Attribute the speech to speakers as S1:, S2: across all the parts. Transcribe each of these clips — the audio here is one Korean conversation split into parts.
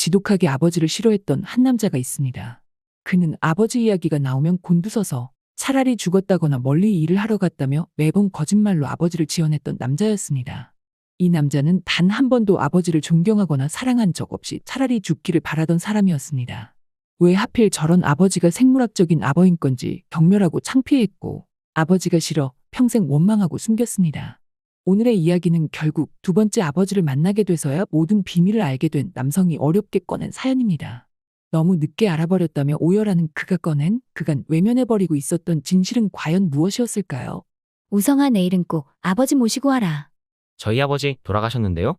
S1: 지독하게 아버지를 싫어했던 한 남자가 있습니다. 그는 아버지 이야기가 나오면 곤두서서 차라리 죽었다거나 멀리 일을 하러 갔다며 매번 거짓말로 아버지를 지어냈던 남자였습니다. 이 남자는 단 한 번도 아버지를 존경하거나 사랑한 적 없이 차라리 죽기를 바라던 사람이었습니다. 왜 하필 저런 아버지가 생물학적인 아버인 건지 경멸하고 창피했고 아버지가 싫어 평생 원망하고 숨겼습니다. 오늘의 이야기는 결국 두 번째 아버지를 만나게 돼서야 모든 비밀을 알게 된 남성이 어렵게 꺼낸 사연입니다. 너무 늦게 알아버렸다며 오열하는 그가 꺼낸 그간 외면해버리고 있었던 진실은 과연 무엇이었을까요?
S2: 우성아, 내일은 꼭 아버지 모시고 와라.
S3: 저희 아버지 돌아가셨는데요?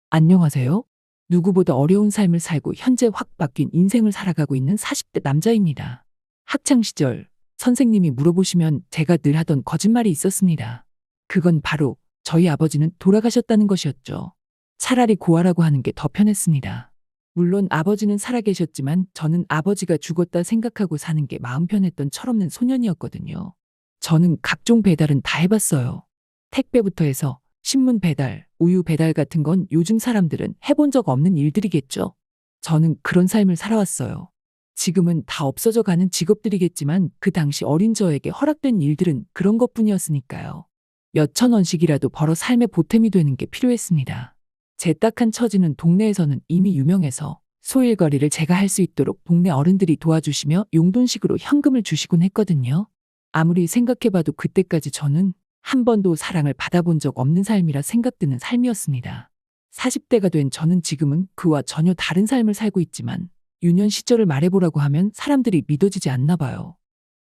S1: 안녕하세요. 누구보다 어려운 삶을 살고 현재 확 바뀐 인생을 살아가고 있는 40대 남자입니다. 학창시절 선생님이 물어보시면 제가 늘 하던 거짓말이 있었습니다. 그건 바로 저희 아버지는 돌아가셨다는 것이었죠. 차라리 고아라고 하는 게 더 편했습니다. 물론 아버지는 살아계셨지만 저는 아버지가 죽었다 생각하고 사는 게 마음 편했던 철없는 소년이었거든요. 저는 각종 배달은 다 해봤어요. 택배부터 해서 신문 배달, 우유 배달 같은 건 요즘 사람들은 해본 적 없는 일들이겠죠. 저는 그런 삶을 살아왔어요. 지금은 다 없어져 가는 직업들이겠지만 그 당시 어린 저에게 허락된 일들은 그런 것뿐이었으니까요. 몇천 원씩이라도 벌어 삶의 보탬이 되는 게 필요했습니다. 제 딱한 처지는 동네에서는 이미 유명해서 소일거리를 제가 할 수 있도록 동네 어른들이 도와주시며 용돈식으로 현금을 주시곤 했거든요. 아무리 생각해봐도 그때까지 저는 한 번도 사랑을 받아본 적 없는 삶이라 생각드는 삶이었습니다. 40대가 된 저는 지금은 그와 전혀 다른 삶을 살고 있지만 유년 시절을 말해보라고 하면 사람들이 믿어지지 않나 봐요.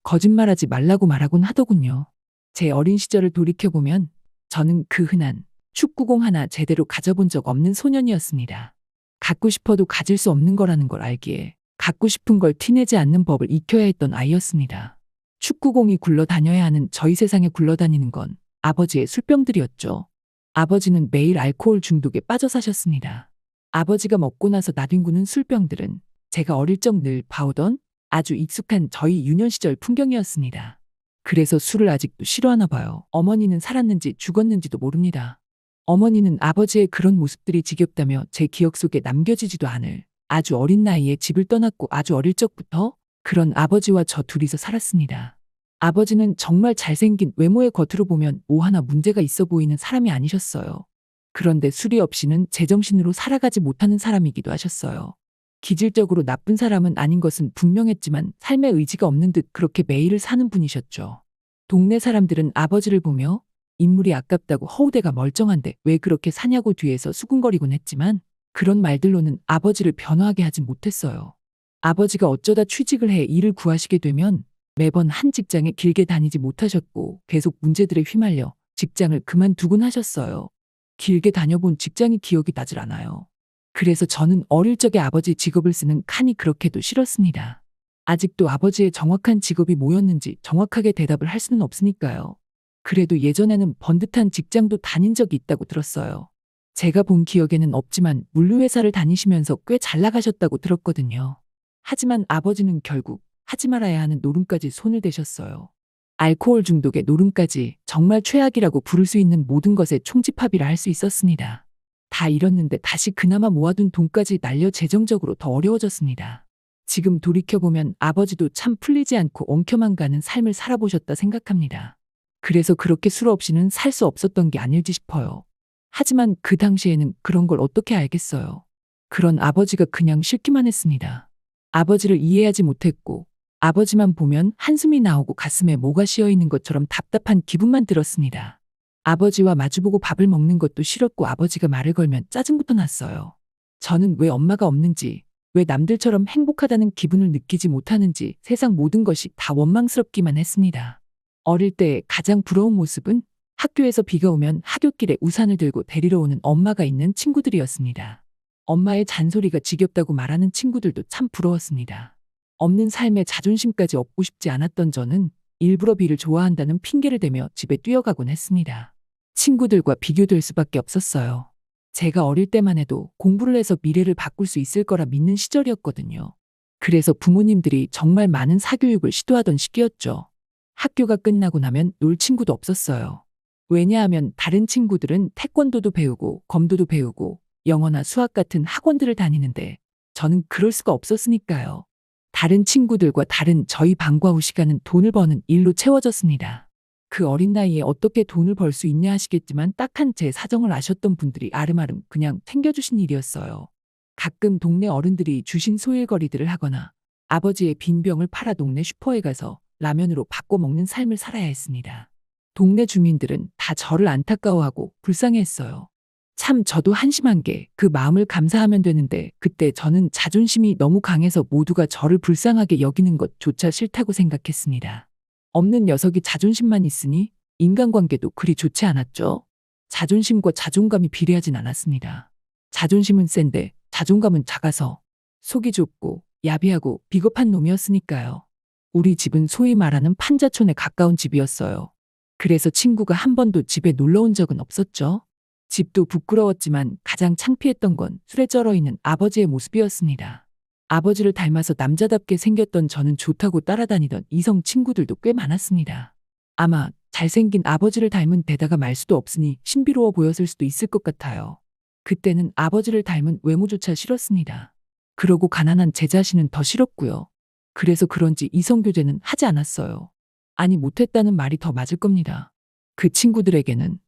S1: 거짓말하지 말라고 말하곤 하더군요. 제 어린 시절을 돌이켜보면 저는 그 흔한 축구공 하나 제대로 가져본 적 없는 소년이었습니다. 갖고 싶어도 가질 수 없는 거라는 걸 알기에 갖고 싶은 걸 티내지 않는 법을 익혀야 했던 아이였습니다. 축구공이 굴러다녀야 하는 저희 세상에 굴러다니는 건 아버지의 술병들이었죠. 아버지는 매일 알코올 중독에 빠져 사셨습니다. 아버지가 먹고 나서 나뒹구는 술병들은 제가 어릴 적 늘 봐오던 아주 익숙한 저희 유년 시절 풍경이었습니다. 그래서 술을 아직도 싫어하나 봐요. 어머니는 살았는지 죽었는지도 모릅니다. 어머니는 아버지의 그런 모습들이 지겹다며 제 기억 속에 남겨지지도 않을 아주 어린 나이에 집을 떠났고 아주 어릴 적부터 그런 아버지와 저 둘이서 살았습니다. 아버지는 정말 잘생긴 외모의 겉으로 보면 뭐 하나 문제가 있어 보이는 사람이 아니셨어요. 그런데 술이 없이는 제정신으로 살아가지 못하는 사람이기도 하셨어요. 기질적으로 나쁜 사람은 아닌 것은 분명했지만 삶의 의지가 없는 듯 그렇게 매일을 사는 분이셨죠. 동네 사람들은 아버지를 보며 인물이 아깝다고 허우대가 멀쩡한데 왜 그렇게 사냐고 뒤에서 수군거리곤 했지만 그런 말들로는 아버지를 변화하게 하지 못했어요. 아버지가 어쩌다 취직을 해 일을 구하시게 되면 매번 한 직장에 길게 다니지 못하셨고 계속 문제들에 휘말려 직장을 그만두곤 하셨어요. 길게 다녀본 직장이 기억이 나질 않아요. 그래서 저는 어릴 적에 아버지 직업을 쓰는 칸이 그렇게도 싫었습니다. 아직도 아버지의 정확한 직업이 뭐였는지 정확하게 대답을 할 수는 없으니까요. 그래도 예전에는 번듯한 직장도 다닌 적이 있다고 들었어요. 제가 본 기억에는 없지만 물류회사를 다니시면서 꽤 잘 나가셨다고 들었거든요. 하지만 아버지는 결국 하지 말아야 하는 노름까지 손을 대셨어요. 알코올 중독의 노름까지 정말 최악이라고 부를 수 있는 모든 것에 총집합이라 할 수 있었습니다. 다 잃었는데 다시 그나마 모아둔 돈까지 날려 재정적으로 더 어려워졌습니다. 지금 돌이켜보면 아버지도 참 풀리지 않고 엉켜만 가는 삶을 살아보셨다 생각합니다. 그래서 그렇게 술 없이는 살 수 없었던 게 아닐지 싶어요. 하지만 그 당시에는 그런 걸 어떻게 알겠어요. 그런 아버지가 그냥 싫기만 했습니다. 아버지를 이해하지 못했고 아버지만 보면 한숨이 나오고 가슴에 뭐가 씌어 있는 것처럼 답답한 기분만 들었습니다. 아버지와 마주보고 밥을 먹는 것도 싫었고 아버지가 말을 걸면 짜증부터 났어요. 저는 왜 엄마가 없는지, 왜 남들처럼 행복하다는 기분을 느끼지 못하는지 세상 모든 것이 다 원망스럽기만 했습니다. 어릴 때 가장 부러운 모습은 학교에서 비가 오면 하굣길에 우산을 들고 데리러 오는 엄마가 있는 친구들이었습니다. 엄마의 잔소리가 지겹다고 말하는 친구들도 참 부러웠습니다. 없는 삶에 자존심까지 얻고 싶지 않았던 저는 일부러 비를 좋아한다는 핑계를 대며 집에 뛰어가곤 했습니다. 친구들과 비교될 수밖에 없었어요. 제가 어릴 때만 해도 공부를 해서 미래를 바꿀 수 있을 거라 믿는 시절이었거든요. 그래서 부모님들이 정말 많은 사교육을 시도하던 시기였죠. 학교가 끝나고 나면 놀 친구도 없었어요. 왜냐하면 다른 친구들은 태권도도 배우고 검도도 배우고 영어나 수학 같은 학원들을 다니는데 저는 그럴 수가 없었으니까요. 다른 친구들과 다른 저희 방과 후 시간은 돈을 버는 일로 채워졌습니다. 그 어린 나이에 어떻게 돈을 벌 수 있냐 하시겠지만 딱한 제 사정을 아셨던 분들이 아름아름 그냥 챙겨주신 일이었어요. 가끔 동네 어른들이 주신 소일거리들을 하거나 아버지의 빈 병을 팔아 동네 슈퍼에 가서 라면으로 바꿔 먹는 삶을 살아야 했습니다. 동네 주민들은 다 저를 안타까워하고 불쌍해했어요. 참 저도 한심한 게 그 마음을 감사하면 되는데 그때 저는 자존심이 너무 강해서 모두가 저를 불쌍하게 여기는 것조차 싫다고 생각했습니다. 없는 녀석이 자존심만 있으니 인간관계도 그리 좋지 않았죠. 자존심과 자존감이 비례하진 않았습니다. 자존심은 센데 자존감은 작아서 속이 좁고 야비하고 비겁한 놈이었으니까요. 우리 집은 소위 말하는 판자촌에 가까운 집이었어요. 그래서 친구가 한 번도 집에 놀러 온 적은 없었죠. 집도 부끄러웠지만 가장 창피했던 건 술에 쩔어 있는 아버지의 모습이었습니다. 아버지를 닮아서 남자답게 생겼던 저는 좋다고 따라다니던 이성 친구들도 꽤 많았습니다. 아마 잘생긴 아버지를 닮은 데다가 말수도 없으니 신비로워 보였을 수도 있을 것 같아요. 그때는 아버지를 닮은 외모조차 싫었습니다. 그러고 가난한 제 자신은 더 싫었고요. 그래서 그런지 이성교제는 하지 않았어요. 아니 못했다는 말이 더 맞을 겁니다. 그 친구들에게는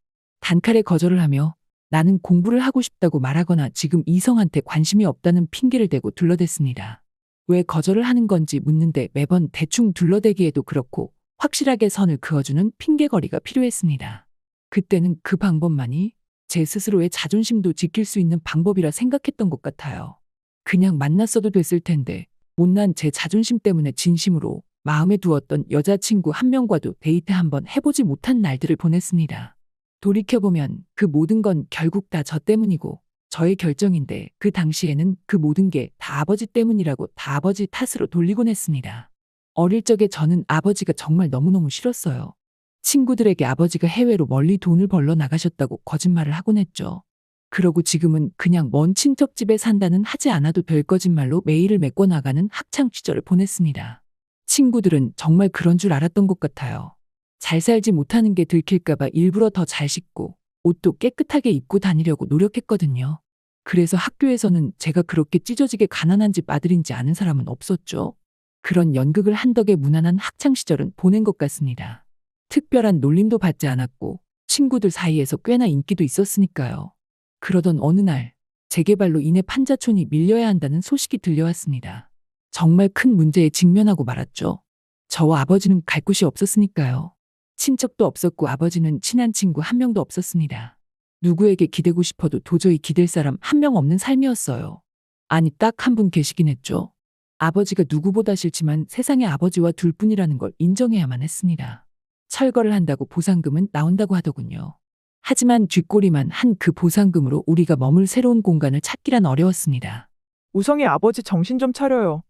S1: 단칼에 거절을 하며 나는 공부를 하고 싶다고 말하거나 지금 이성한테 관심이 없다는 핑계를 대고 둘러댔습니다. 왜 거절을 하는 건지 묻는데 매번 대충 둘러대기에도 그렇고 확실하게 선을 그어주는 핑계거리가 필요했습니다. 그때는 그 방법만이 제 스스로의 자존심도 지킬 수 있는 방법이라 생각했던 것 같아요. 그냥 만났어도 됐을 텐데 못난 제 자존심 때문에 진심으로 마음에 두었던 여자친구 한 명과도 데이트 한번 해보지 못한 날들을 보냈습니다. 돌이켜보면 그 모든 건 결국 다 저 때문이고 저의 결정인데 그 당시에는 그 모든 게 다 아버지 때문이라고 다 아버지 탓으로 돌리곤 했습니다. 어릴 적에 저는 아버지가 정말 너무너무 싫었어요. 친구들에게 아버지가 해외로 멀리 돈을 벌러 나가셨다고 거짓말을 하곤 했죠. 그러고 지금은 그냥 먼 친척집에 산다는 하지 않아도 될 거짓말로 매일을 메꿔 나가는 학창 시절을 보냈습니다. 친구들은 정말 그런 줄 알았던 것 같아요. 잘 살지 못하는 게 들킬까봐 일부러 더 잘 씻고 옷도 깨끗하게 입고 다니려고 노력했거든요. 그래서 학교에서는 제가 그렇게 찢어지게 가난한 집 아들인지 아는 사람은 없었죠. 그런 연극을 한 덕에 무난한 학창 시절은 보낸 것 같습니다. 특별한 놀림도 받지 않았고 친구들 사이에서 꽤나 인기도 있었으니까요. 그러던 어느 날 재개발로 인해 판자촌이 밀려야 한다는 소식이 들려왔습니다. 정말 큰 문제에 직면하고 말았죠. 저와 아버지는 갈 곳이 없었으니까요. 친척도 없었고 아버지는 친한 친구 한 명도 없었습니다. 누구에게 기대고 싶어도 도저히 기댈 사람 한 명 없는 삶이었어요. 아니 딱 한 분 계시긴 했죠. 아버지가 누구보다 싫지만 세상에 아버지와 둘뿐이라는 걸 인정해야만 했습니다. 철거를 한다고 보상금은 나온다고 하더군요. 하지만 쥐꼬리만 한 그 보상금으로 우리가 머물 새로운 공간을 찾기란 어려웠습니다.
S4: 우성이 아버지 정신 좀 차려요.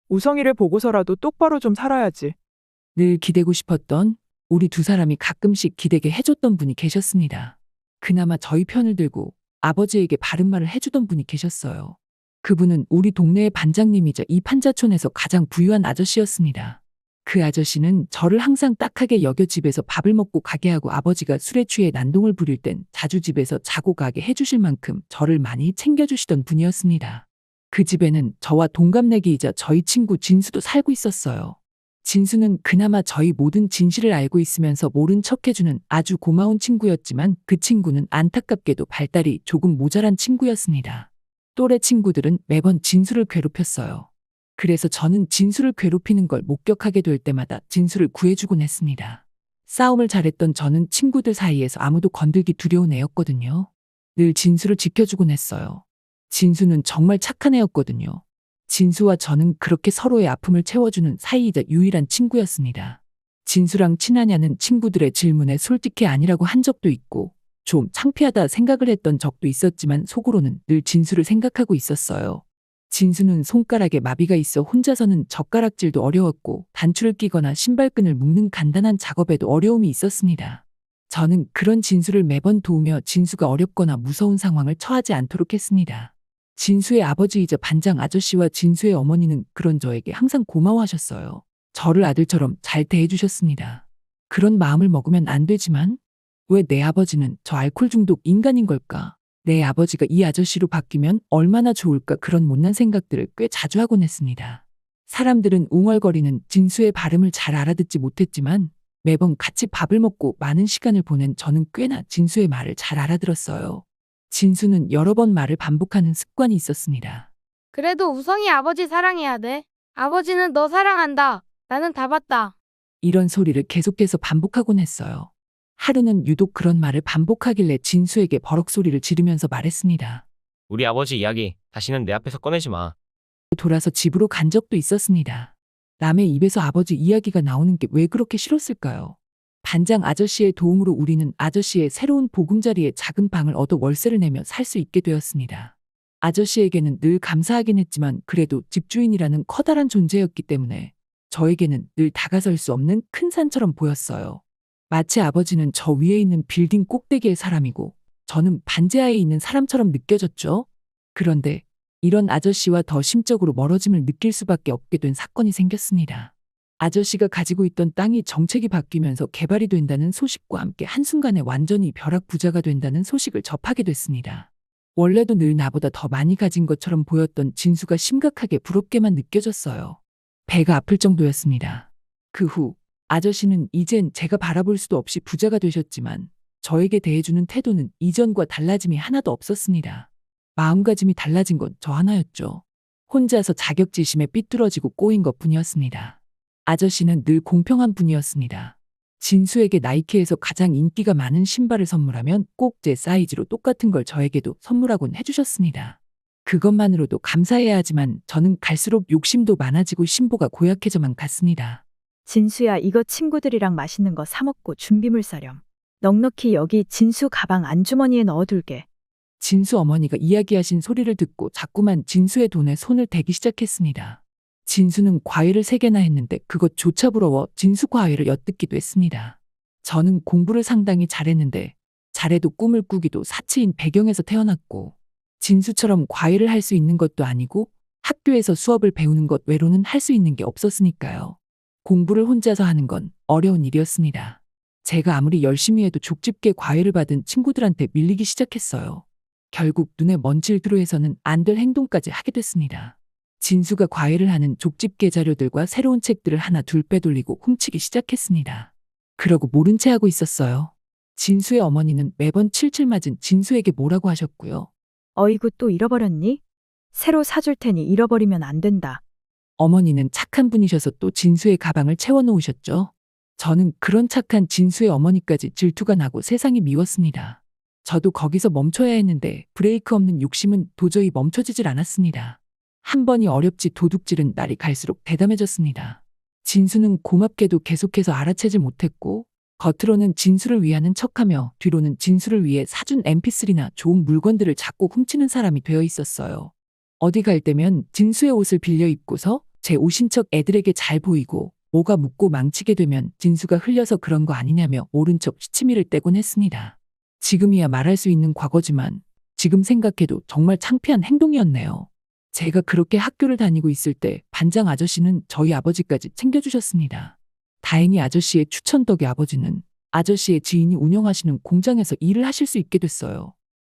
S4: 우성이를 보고서라도 똑바로 좀 살아야지.
S1: 늘 기대고 싶었던 우리 두 사람이 가끔씩 기대게 해줬던 분이 계셨습니다. 그나마 저희 편을 들고 아버지에게 바른 말을 해주던 분이 계셨어요. 그분은 우리 동네의 반장님이자 이 판자촌에서 가장 부유한 아저씨였습니다. 그 아저씨는 저를 항상 딱하게 여겨 집에서 밥을 먹고 가게 하고 아버지가 술에 취해 난동을 부릴 땐 자주 집에서 자고 가게 해주실 만큼 저를 많이 챙겨주시던 분이었습니다. 그 집에는 저와 동갑내기이자 저희 친구 진수도 살고 있었어요. 진수는 그나마 저희 모든 진실을 알고 있으면서 모른 척해주는 아주 고마운 친구였지만 그 친구는 안타깝게도 발달이 조금 모자란 친구였습니다. 또래 친구들은 매번 진수를 괴롭혔어요. 그래서 저는 진수를 괴롭히는 걸 목격하게 될 때마다 진수를 구해주곤 했습니다. 싸움을 잘했던 저는 친구들 사이에서 아무도 건들기 두려운 애였거든요. 늘 진수를 지켜주곤 했어요. 진수는 정말 착한 애였거든요. 진수와 저는 그렇게 서로의 아픔을 채워주는 사이이자 유일한 친구였습니다. 진수랑 친하냐는 친구들의 질문에 솔직히 아니라고 한 적도 있고 좀 창피하다 생각을 했던 적도 있었지만 속으로는 늘 진수를 생각하고 있었어요. 진수는 손가락에 마비가 있어 혼자서는 젓가락질도 어려웠고 단추를 끼거나 신발끈을 묶는 간단한 작업에도 어려움이 있었습니다. 저는 그런 진수를 매번 도우며 진수가 어렵거나 무서운 상황을 처하지 않도록 했습니다. 진수의 아버지이자 반장 아저씨와 진수의 어머니는 그런 저에게 항상 고마워하셨어요. 저를 아들처럼 잘 대해주셨습니다. 그런 마음을 먹으면 안 되지만 왜 내 아버지는 저 알코올 중독 인간인 걸까? 내 아버지가 이 아저씨로 바뀌면 얼마나 좋을까 그런 못난 생각들을 꽤 자주 하곤 했습니다. 사람들은 웅얼거리는 진수의 발음을 잘 알아듣지 못했지만 매번 같이 밥을 먹고 많은 시간을 보낸 저는 꽤나 진수의 말을 잘 알아들었어요. 진수는 여러 번 말을 반복하는 습관이 있었습니다.
S5: 그래도 우성이 아버지 사랑해야 돼. 아버지는 너 사랑한다. 나는 다 봤다.
S1: 이런 소리를 계속해서 반복하곤 했어요. 하루는 유독 그런 말을 반복하길래 진수에게 버럭 소리를 지르면서 말했습니다.
S3: 우리 아버지 이야기 다시는 내 앞에서 꺼내지 마.
S1: 돌아서 집으로 간 적도 있었습니다. 남의 입에서 아버지 이야기가 나오는 게 왜 그렇게 싫었을까요? 반장 아저씨의 도움으로 우리는 아저씨의 새로운 보금자리에 작은 방을 얻어 월세를 내며 살 수 있게 되었습니다. 아저씨에게는 늘 감사하긴 했지만 그래도 집주인이라는 커다란 존재였기 때문에 저에게는 늘 다가설 수 없는 큰 산처럼 보였어요. 마치 아버지는 저 위에 있는 빌딩 꼭대기의 사람이고 저는 반지하에 있는 사람처럼 느껴졌죠. 그런데 이런 아저씨와 더 심적으로 멀어짐을 느낄 수밖에 없게 된 사건이 생겼습니다. 아저씨가 가지고 있던 땅이 정책이 바뀌면서 개발이 된다는 소식과 함께 한순간에 완전히 벼락부자가 된다는 소식을 접하게 됐습니다. 원래도 늘 나보다 더 많이 가진 것처럼 보였던 진수가 심각하게 부럽게만 느껴졌어요. 배가 아플 정도였습니다. 그 후 아저씨는 이젠 제가 바라볼 수도 없이 부자가 되셨지만 저에게 대해주는 태도는 이전과 달라짐이 하나도 없었습니다. 마음가짐이 달라진 건 저 하나였죠. 혼자서 자격지심에 삐뚤어지고 꼬인 것뿐이었습니다. 아저씨는 늘 공평한 분이었습니다. 진수에게 나이키에서 가장 인기가 많은 신발을 선물하면 꼭 제 사이즈로 똑같은 걸 저에게도 선물하곤 해주셨습니다. 그것만으로도 감사해야 하지만 저는 갈수록 욕심도 많아지고 심보가 고약해져만 갔습니다.
S6: 진수야, 이거 친구들이랑 맛있는 거 사 먹고 준비물 싸렴. 넉넉히 여기 진수 가방 안주머니에 넣어둘게.
S1: 진수 어머니가 이야기하신 소리를 듣고 자꾸만 진수의 돈에 손을 대기 시작했습니다. 진수는 과외를 3개나 했는데 그것조차 부러워 진수 과외를 엿듣기도 했습니다. 저는 공부를 상당히 잘했는데 잘해도 꿈을 꾸기도 사치인 배경에서 태어났고 진수처럼 과외를 할 수 있는 것도 아니고 학교에서 수업을 배우는 것 외로는 할 수 있는 게 없었으니까요. 공부를 혼자서 하는 건 어려운 일이었습니다. 제가 아무리 열심히 해도 족집게 과외를 받은 친구들한테 밀리기 시작했어요. 결국 눈에 먼지를 드로해서는 안 될 행동까지 하게 됐습니다. 진수가 과외를 하는 족집게 자료들과 새로운 책들을 하나 둘 빼돌리고 훔치기 시작했습니다. 그러고 모른 채 하고 있었어요. 진수의 어머니는 매번 칠칠 맞은 진수에게 뭐라고 하셨고요.
S6: 어이구, 또 잃어버렸니? 새로 사줄 테니 잃어버리면 안 된다.
S1: 어머니는 착한 분이셔서 또 진수의 가방을 채워놓으셨죠. 저는 그런 착한 진수의 어머니까지 질투가 나고 세상이 미웠습니다. 저도 거기서 멈춰야 했는데 브레이크 없는 욕심은 도저히 멈춰지질 않았습니다. 한 번이 어렵지 도둑질은 날이 갈수록 대담해졌습니다. 진수는 고맙게도 계속해서 알아채질 못했고 겉으로는 진수를 위하는 척하며 뒤로는 진수를 위해 사준 mp3나 좋은 물건들을 자꾸 훔치는 사람이 되어 있었어요. 어디 갈 때면 진수의 옷을 빌려 입고서 제 옷인 척 애들에게 잘 보이고 뭐가 묻고 망치게 되면 진수가 흘려서 그런 거 아니냐며 모른 척 시치미를 떼곤 했습니다. 지금이야 말할 수 있는 과거지만 지금 생각해도 정말 창피한 행동이었네요. 제가 그렇게 학교를 다니고 있을 때 반장 아저씨는 저희 아버지까지 챙겨주셨습니다. 다행히 아저씨의 추천 덕에 아버지는 아저씨의 지인이 운영하시는 공장에서 일을 하실 수 있게 됐어요.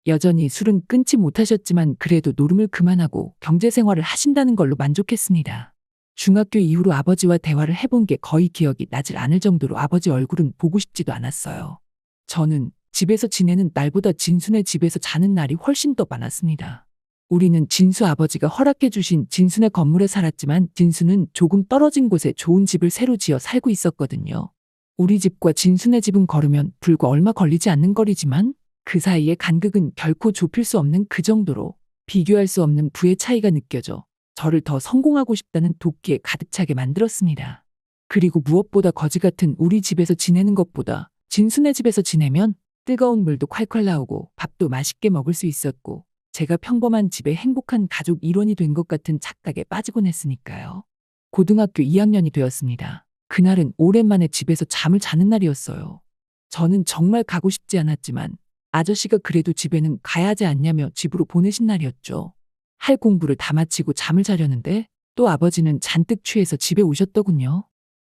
S1: 여전히 술은 끊지 못하셨지만 그래도 노름을 그만하고 경제생활을 하신다는 걸로 만족했습니다. 중학교 이후로 아버지와 대화를 해본 게 거의 기억이 나질 않을 정도로 아버지 얼굴은 보고 싶지도 않았어요. 저는 집에서 지내는 날보다 진수네 집에서 자는 날이 훨씬 더 많았습니다. 우리는 진수 아버지가 허락해 주신 진수네 건물에 살았지만 진수는 조금 떨어진 곳에 좋은 집을 새로 지어 살고 있었거든요. 우리 집과 진수네 집은 걸으면 불과 얼마 걸리지 않는 거리지만 그 사이의 간극은 결코 좁힐 수 없는 그 정도로 비교할 수 없는 부의 차이가 느껴져 저를 더 성공하고 싶다는 도끼에 가득 차게 만들었습니다. 그리고 무엇보다 거지 같은 우리 집에서 지내는 것보다 진수네 집에서 지내면 뜨거운 물도 콸콸 나오고 밥도 맛있게 먹을 수 있었고 제가 평범한 집의 행복한 가족 일원이 된 것 같은 착각에 빠지곤 했으니까요. 고등학교 2학년이 되었습니다. 그날은 오랜만에 집에서 잠을 자는 날이었어요. 저는 정말 가고 싶지 않았지만 아저씨가 그래도 집에는 가야 하지 않냐며 집으로 보내신 날이었죠. 할 공부를 다 마치고 잠을 자려는데 또 아버지는 잔뜩 취해서 집에 오셨더군요.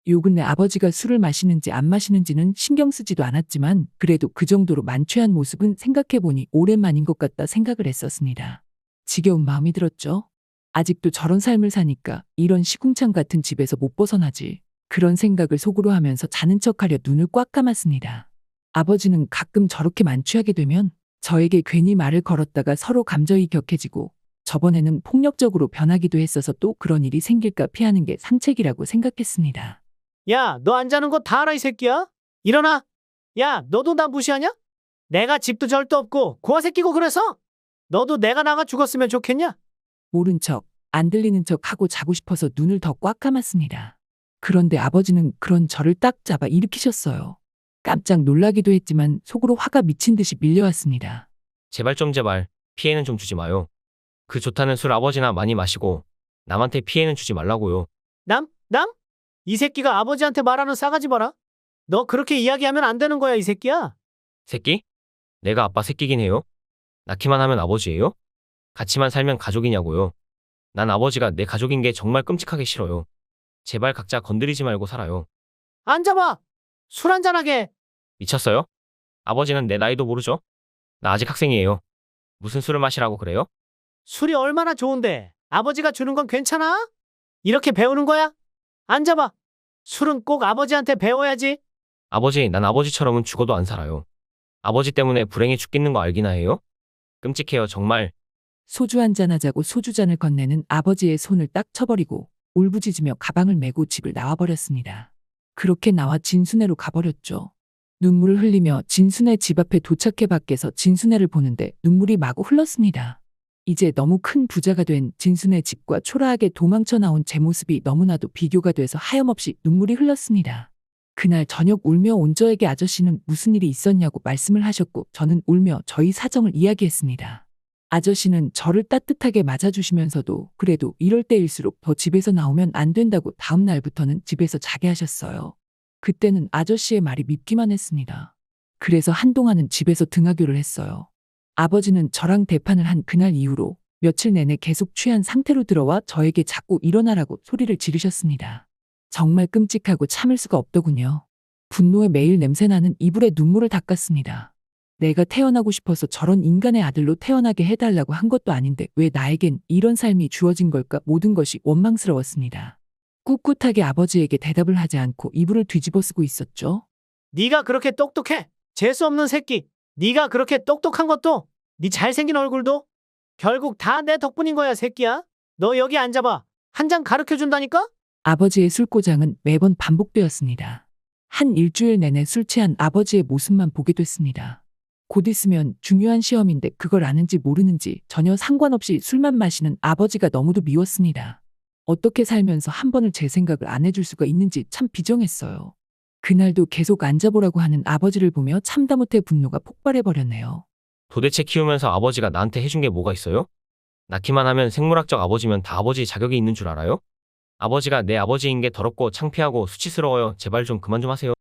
S1: 요 근래 아버지가 술을 마시는지 안 마시는지는 신경 쓰지도 않았지만 그래도 그 정도로 만취한 모습은 생각해보니 오랜만인 것 같다 생각을 했었습니다. 지겨운 마음이 들었죠. 아직도 저런 삶을 사니까 이런 시궁창 같은 집에서 못 벗어나지. 그런 생각을 속으로 하면서 자는 척하려 눈을 꽉 감았습니다. 아버지는 가끔 저렇게 만취하게 되면 저에게 괜히 말을 걸었다가 서로 감정이 격해지고 저번에는 폭력적으로 변하기도 했어서 또 그런 일이 생길까 피하는 게 상책이라고 생각했습니다.
S7: 야, 너 안 자는 거 다 알아, 이 새끼야? 일어나! 야, 너도 나 무시하냐? 내가 집도 절도 없고 고아 새끼고 그래서? 너도 내가 나가 죽었으면 좋겠냐?
S1: 모른 척, 안 들리는 척 하고 자고 싶어서 눈을 더 꽉 감았습니다. 그런데 아버지는 그런 저를 딱 잡아 일으키셨어요. 깜짝 놀라기도 했지만 속으로 화가 미친 듯이 밀려왔습니다.
S3: 제발 피해는 좀 주지 마요. 그 좋다는 술 아버지나 많이 마시고 남한테 피해는 주지 말라고요.
S7: 남? 이 새끼가 아버지한테 말하는 싸가지 봐라. 너 그렇게 이야기하면 안 되는 거야, 이 새끼야.
S3: 새끼? 내가 아빠 새끼긴 해요? 낳기만 하면 아버지예요? 같이만 살면 가족이냐고요. 난 아버지가 내 가족인 게 정말 끔찍하게 싫어요. 제발 각자 건드리지 말고 살아요.
S7: 앉아봐. 술 한잔하게.
S3: 미쳤어요? 아버지는 내 나이도 모르죠? 나 아직 학생이에요. 무슨 술을 마시라고 그래요?
S7: 술이 얼마나 좋은데 아버지가 주는 건 괜찮아? 이렇게 배우는 거야? 앉아봐. 술은 꼭 아버지한테 배워야지.
S3: 아버지, 난 아버지처럼은 죽어도 안 살아요. 아버지 때문에 불행해 죽겠는 거 알기나 해요? 끔찍해요, 정말.
S1: 소주 한잔 하자고 소주잔을 건네는 아버지의 손을 딱 쳐버리고 울부짖으며 가방을 메고 집을 나와버렸습니다. 그렇게 나와 진순애로 가버렸죠. 눈물을 흘리며 진순애 집 앞에 도착해 밖에서 진순애를 보는데 눈물이 마구 흘렀습니다. 이제 너무 큰 부자가 된 진순애 집과 초라하게 도망쳐 나온 제 모습이 너무나도 비교가 돼서 하염없이 눈물이 흘렀습니다. 그날 저녁 울며 온 저에게 아저씨는 무슨 일이 있었냐고 말씀을 하셨고 저는 울며 저희 사정을 이야기했습니다. 아저씨는 저를 따뜻하게 맞아주시면서도 그래도 이럴 때일수록 더 집에서 나오면 안 된다고 다음 날부터는 집에서 자게 하셨어요. 그때는 아저씨의 말이 밉기만 했습니다. 그래서 한동안은 집에서 등하교를 했어요. 아버지는 저랑 대판을 한 그날 이후로 며칠 내내 계속 취한 상태로 들어와 저에게 자꾸 일어나라고 소리를 지르셨습니다. 정말 끔찍하고 참을 수가 없더군요. 분노에 매일 냄새나는 이불에 눈물을 닦았습니다. 내가 태어나고 싶어서 저런 인간의 아들로 태어나게 해달라고 한 것도 아닌데 왜 나에겐 이런 삶이 주어진 걸까? 모든 것이 원망스러웠습니다. 꿋꿋하게 아버지에게 대답을 하지 않고 이불을 뒤집어 쓰고 있었죠.
S7: 네가 그렇게 똑똑해. 재수없는 새끼. 네가 그렇게 똑똑한 것도 네 잘생긴 얼굴도 결국 다 내 덕분인 거야, 새끼야. 너 여기 앉아봐. 한 잔 가르쳐준다니까?
S1: 아버지의 술고장은 매번 반복되었습니다. 한 일주일 내내 술 취한 아버지의 모습만 보게 됐습니다. 곧 있으면 중요한 시험인데 그걸 아는지 모르는지 전혀 상관없이 술만 마시는 아버지가 너무도 미웠습니다. 어떻게 살면서 한 번을 제 생각을 안 해줄 수가 있는지 참 비정했어요. 그날도 계속 앉아보라고 하는 아버지를 보며 참다 못해 분노가 폭발해버렸네요.
S3: 도대체 키우면서 아버지가 나한테 해준 게 뭐가 있어요? 낳기만 하면 생물학적 아버지면 다 아버지 자격이 있는 줄 알아요? 아버지가 내 아버지인 게 더럽고 창피하고 수치스러워요. 제발 좀 그만 좀 하세요.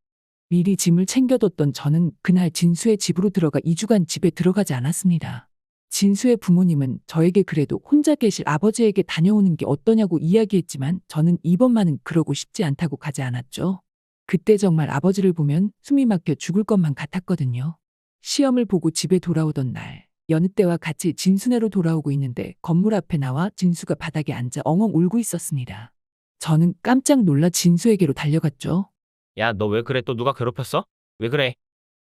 S1: 미리 짐을 챙겨뒀던 저는 그날 진수의 집으로 들어가 2주간 집에 들어가지 않았습니다. 진수의 부모님은 저에게 그래도 혼자 계실 아버지에게 다녀오는 게 어떠냐고 이야기했지만 저는 이번만은 그러고 싶지 않다고 가지 않았죠. 그때 정말 아버지를 보면 숨이 막혀 죽을 것만 같았거든요. 시험을 보고 집에 돌아오던 날, 여느 때와 같이 진수네로 돌아오고 있는데 건물 앞에 나와 진수가 바닥에 앉아 엉엉 울고 있었습니다. 저는 깜짝 놀라 진수에게로 달려갔죠.
S3: 야, 너 왜 그래? 또 누가 괴롭혔어? 왜 그래?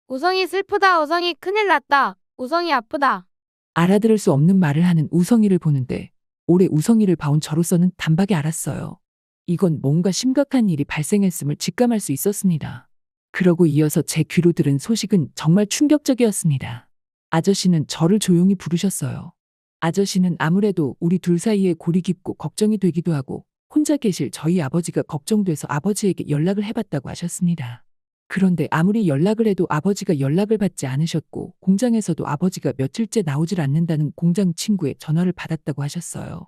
S5: 우성이 슬프다. 우성이 큰일 났다. 우성이 아프다.
S1: 알아들을 수 없는 말을 하는 우성이를 보는데 올해 우성이를 봐온 저로서는 단박에 알았어요. 이건 뭔가 심각한 일이 발생했음을 직감할 수 있었습니다. 그러고 이어서 제 귀로 들은 소식은 정말 충격적이었습니다. 아저씨는 저를 조용히 부르셨어요. 아저씨는 아무래도 우리 둘 사이에 골이 깊고 걱정이 되기도 하고 혼자 계실 저희 아버지가 걱정돼서 아버지에게 연락을 해봤다고 하셨습니다. 그런데 아무리 연락을 해도 아버지가 연락을 받지 않으셨고 공장에서도 아버지가 며칠째 나오질 않는다는 공장 친구의 전화를 받았다고 하셨어요.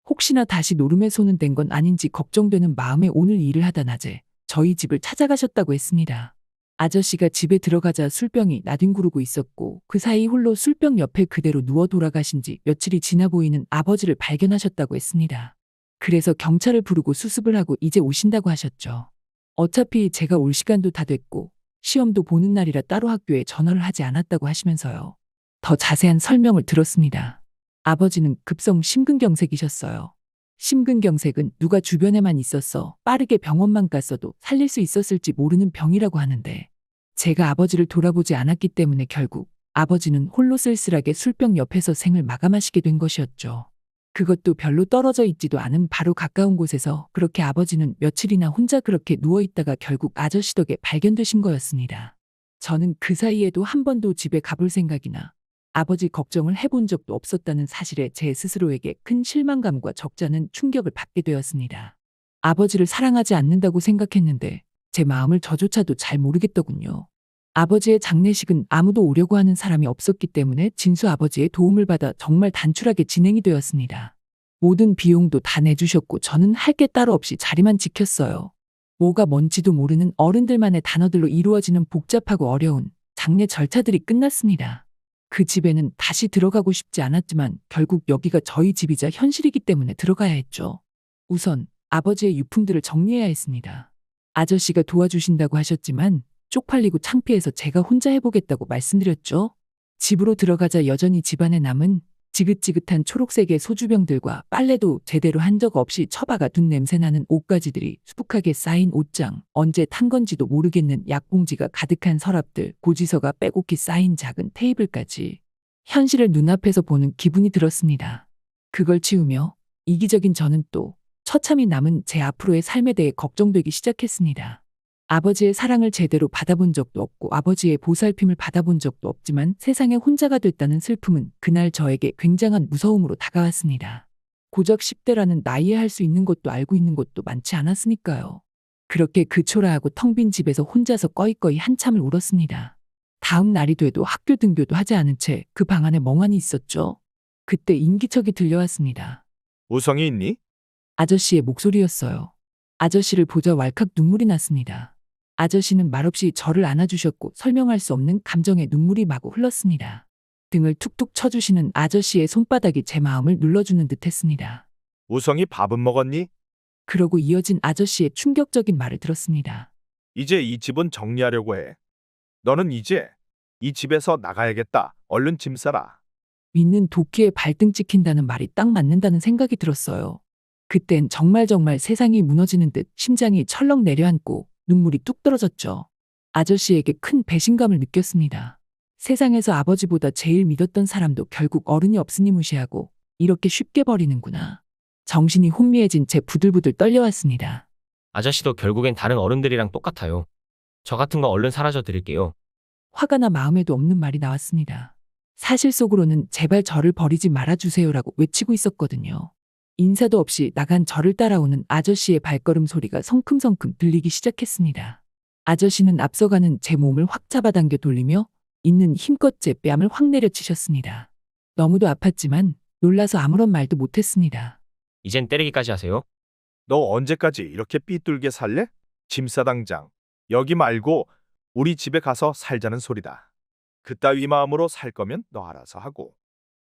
S1: 혹시나 다시 노름에 손은 댄 건 아닌지 걱정되는 마음에 오늘 일을 하다 낮에 저희 집을 찾아가셨다고 했습니다. 아저씨가 집에 들어가자 술병이 나뒹구르고 있었고 그 사이 홀로 술병 옆에 그대로 누워 돌아가신 지 며칠이 지나 보이는 아버지를 발견하셨다고 했습니다. 그래서 경찰을 부르고 수습을 하고 이제 오신다고 하셨죠. 어차피 제가 올 시간도 다 됐고 시험도 보는 날이라 따로 학교에 전화를 하지 않았다고 하시면서요. 더 자세한 설명을 들었습니다. 아버지는 급성 심근경색이셨어요. 심근경색은 누가 주변에만 있었어 빠르게 병원만 갔어도 살릴 수 있었을지 모르는 병이라고 하는데 제가 아버지를 돌아보지 않았기 때문에 결국 아버지는 홀로 쓸쓸하게 술병 옆에서 생을 마감하시게 된 것이었죠. 그것도 별로 떨어져 있지도 않은 바로 가까운 곳에서 그렇게 아버지는 며칠이나 혼자 그렇게 누워있다가 결국 아저씨 덕에 발견되신 거였습니다. 저는 그 사이에도 한 번도 집에 가볼 생각이나 아버지 걱정을 해본 적도 없었다는 사실에 제 스스로에게 큰 실망감과 적잖은 충격을 받게 되었습니다. 아버지를 사랑하지 않는다고 생각했는데 제 마음을 저조차도 잘 모르겠더군요. 아버지의 장례식은 아무도 오려고 하는 사람이 없었기 때문에 진수 아버지의 도움을 받아 정말 단출하게 진행이 되었습니다. 모든 비용도 다 내주셨고 저는 할 게 따로 없이 자리만 지켰어요. 뭐가 뭔지도 모르는 어른들만의 단어들로 이루어지는 복잡하고 어려운 장례 절차들이 끝났습니다. 그 집에는 다시 들어가고 싶지 않았지만 결국 여기가 저희 집이자 현실이기 때문에 들어가야 했죠. 우선 아버지의 유품들을 정리해야 했습니다. 아저씨가 도와주신다고 하셨지만 쪽팔리고 창피해서 제가 혼자 해보겠다고 말씀드렸죠. 집으로 들어가자 여전히 집안에 남은 지긋지긋한 초록색의 소주병들과 빨래도 제대로 한 적 없이 처박아 둔 냄새나는 옷가지들이 수북하게 쌓인 옷장, 언제 탄 건지도 모르겠는 약봉지가 가득한 서랍들, 고지서가 빼곡히 쌓인 작은 테이블까지 현실을 눈앞에서 보는 기분이 들었습니다. 그걸 치우며 이기적인 저는 또 처참히 남은 제 앞으로의 삶에 대해 걱정되기 시작했습니다. 아버지의 사랑을 제대로 받아본 적도 없고 아버지의 보살핌을 받아본 적도 없지만 세상에 혼자가 됐다는 슬픔은 그날 저에게 굉장한 무서움으로 다가왔습니다. 고작 10대라는 나이에 할 수 있는 것도 알고 있는 것도 많지 않았으니까요. 그렇게 그 초라하고 텅 빈 집에서 혼자서 꺼이꺼이 한참을 울었습니다. 다음 날이 돼도 학교 등교도 하지 않은 채 그 방 안에 멍하니 있었죠. 그때 인기척이 들려왔습니다.
S8: 우성이 있니?
S1: 아저씨의 목소리였어요. 아저씨를 보자 왈칵 눈물이 났습니다. 아저씨는 말없이 저를 안아주셨고 설명할 수 없는 감정의 눈물이 마구 흘렀습니다. 등을 툭툭 쳐주시는 아저씨의 손바닥이 제 마음을 눌러주는 듯 했습니다.
S8: 우성이 밥은 먹었니?
S1: 그러고 이어진 아저씨의 충격적인 말을 들었습니다.
S8: 이제 이 집은 정리하려고 해. 너는 이제 이 집에서 나가야겠다. 얼른 짐 싸라.
S1: 믿는 도끼에 발등 찍힌다는 말이 딱 맞는다는 생각이 들었어요. 그땐 정말 세상이 무너지는 듯 심장이 철렁 내려앉고 눈물이 뚝 떨어졌죠. 아저씨에게 큰 배신감을 느꼈습니다. 세상에서 아버지보다 제일 믿었던 사람도 결국 어른이 없으니 무시하고 이렇게 쉽게 버리는구나. 정신이 혼미해진 채 부들부들 떨려왔습니다.
S3: 아저씨도 결국엔 다른 어른들이랑 똑같아요. 저 같은 거 얼른 사라져 드릴게요.
S1: 화가 나 마음에도 없는 말이 나왔습니다. 사실 속으로는 제발 저를 버리지 말아주세요라고 외치고 있었거든요. 인사도 없이 나간 저를 따라오는 아저씨의 발걸음 소리가 성큼성큼 들리기 시작했습니다. 아저씨는 앞서가는 제 몸을 확 잡아당겨 돌리며 있는 힘껏 제 뺨을 확 내려치셨습니다. 너무도 아팠지만 놀라서 아무런 말도 못했습니다.
S3: 이젠 때리기까지 하세요.
S8: 너 언제까지 이렇게 삐뚤게 살래? 짐 싸 당장. 여기 말고 우리 집에 가서 살자는 소리다. 그따위 마음으로 살 거면 너 알아서 하고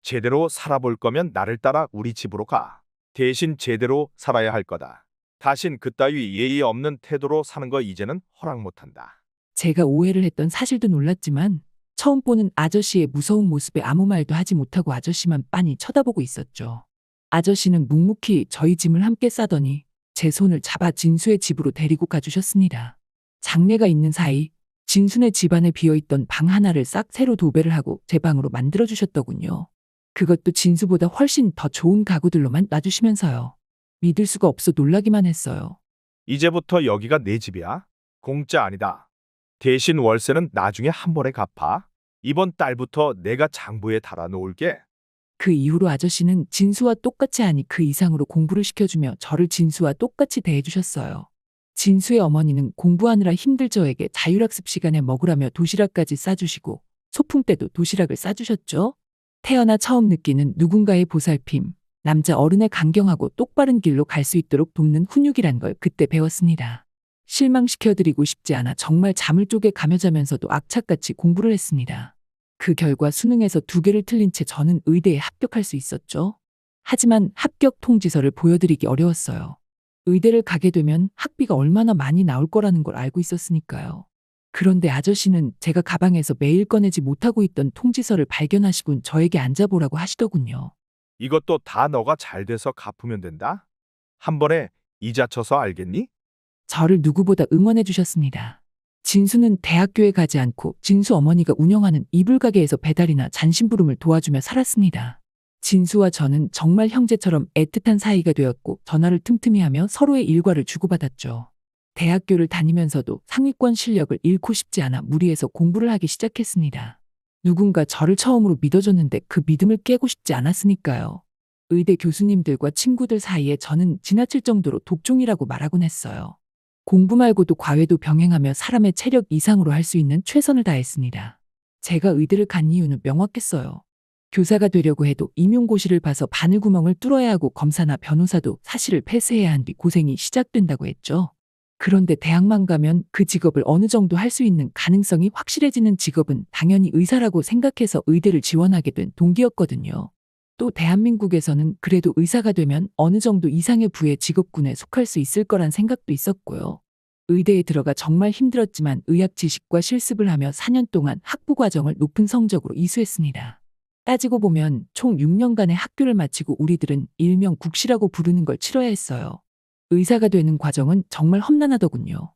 S8: 제대로 살아볼 거면 나를 따라 우리 집으로 가. 대신 제대로 살아야 할 거다. 다신 그따위 예의 없는 태도로 사는 거 이제는 허락 못한다.
S1: 제가 오해를 했던 사실도 놀랐지만 처음 보는 아저씨의 무서운 모습에 아무 말도 하지 못하고 아저씨만 빤히 쳐다보고 있었죠. 아저씨는 묵묵히 저희 짐을 함께 싸더니 제 손을 잡아 진수의 집으로 데리고 가주셨습니다. 장례가 있는 사이 진수네 집안에 비어있던 방 하나를 싹 새로 도배를 하고 제 방으로 만들어주셨더군요. 그것도 진수보다 훨씬 더 좋은 가구들로만 놔주시면서요. 믿을 수가 없어 놀라기만 했어요.
S8: 이제부터 여기가 내 집이야. 공짜 아니다. 대신 월세는 나중에 한 번에 갚아. 이번 달부터 내가 장부에 달아놓을게.
S1: 그 이후로 아저씨는 진수와 똑같이 아니 그 이상으로 공부를 시켜주며 저를 진수와 똑같이 대해주셨어요. 진수의 어머니는 공부하느라 힘들 저에게 자율학습 시간에 먹으라며 도시락까지 싸주시고 소풍 때도 도시락을 싸주셨죠. 태어나 처음 느끼는 누군가의 보살핌, 남자 어른의 강경하고 똑바른 길로 갈 수 있도록 돕는 훈육이란 걸 그때 배웠습니다. 실망시켜드리고 싶지 않아 정말 잠을 쪼개 가며 자면서도 악착같이 공부를 했습니다. 그 결과 수능에서 2개를 틀린 채 저는 의대에 합격할 수 있었죠. 하지만 합격 통지서를 보여드리기 어려웠어요. 의대를 가게 되면 학비가 얼마나 많이 나올 거라는 걸 알고 있었으니까요. 그런데 아저씨는 제가 가방에서 매일 꺼내지 못하고 있던 통지서를 발견하시곤 저에게 앉아보라고 하시더군요.
S8: 이것도 다 너가 잘 돼서 갚으면 된다. 한 번에 이자 쳐서 알겠니?
S1: 저를 누구보다 응원해 주셨습니다. 진수는 대학교에 가지 않고 진수 어머니가 운영하는 이불 가게에서 배달이나 잔심부름을 도와주며 살았습니다. 진수와 저는 정말 형제처럼 애틋한 사이가 되었고 전화를 틈틈이 하며 서로의 일과를 주고받았죠. 대학교를 다니면서도 상위권 실력을 잃고 싶지 않아 무리해서 공부를 하기 시작했습니다. 누군가 저를 처음으로 믿어줬는데 그 믿음을 깨고 싶지 않았으니까요. 의대 교수님들과 친구들 사이에 저는 지나칠 정도로 독종이라고 말하곤 했어요. 공부 말고도 과외도 병행하며 사람의 체력 이상으로 할 수 있는 최선을 다했습니다. 제가 의대를 간 이유는 명확했어요. 교사가 되려고 해도 임용고시를 봐서 바늘구멍을 뚫어야 하고 검사나 변호사도 사실을 패스해야 한 뒤 고생이 시작된다고 했죠. 그런데 대학만 가면 그 직업을 어느 정도 할 수 있는 가능성이 확실해지는 직업은 당연히 의사라고 생각해서 의대를 지원하게 된 동기였거든요. 또 대한민국에서는 그래도 의사가 되면 어느 정도 이상의 부의 직업군에 속할 수 있을 거란 생각도 있었고요. 의대에 들어가 정말 힘들었지만 의학 지식과 실습을 하며 4년 동안 학부 과정을 높은 성적으로 이수했습니다. 따지고 보면 총 6년간의 학교를 마치고 우리들은 일명 국시라고 부르는 걸 치러야 했어요. 의사가 되는 과정은 정말 험난하더군요.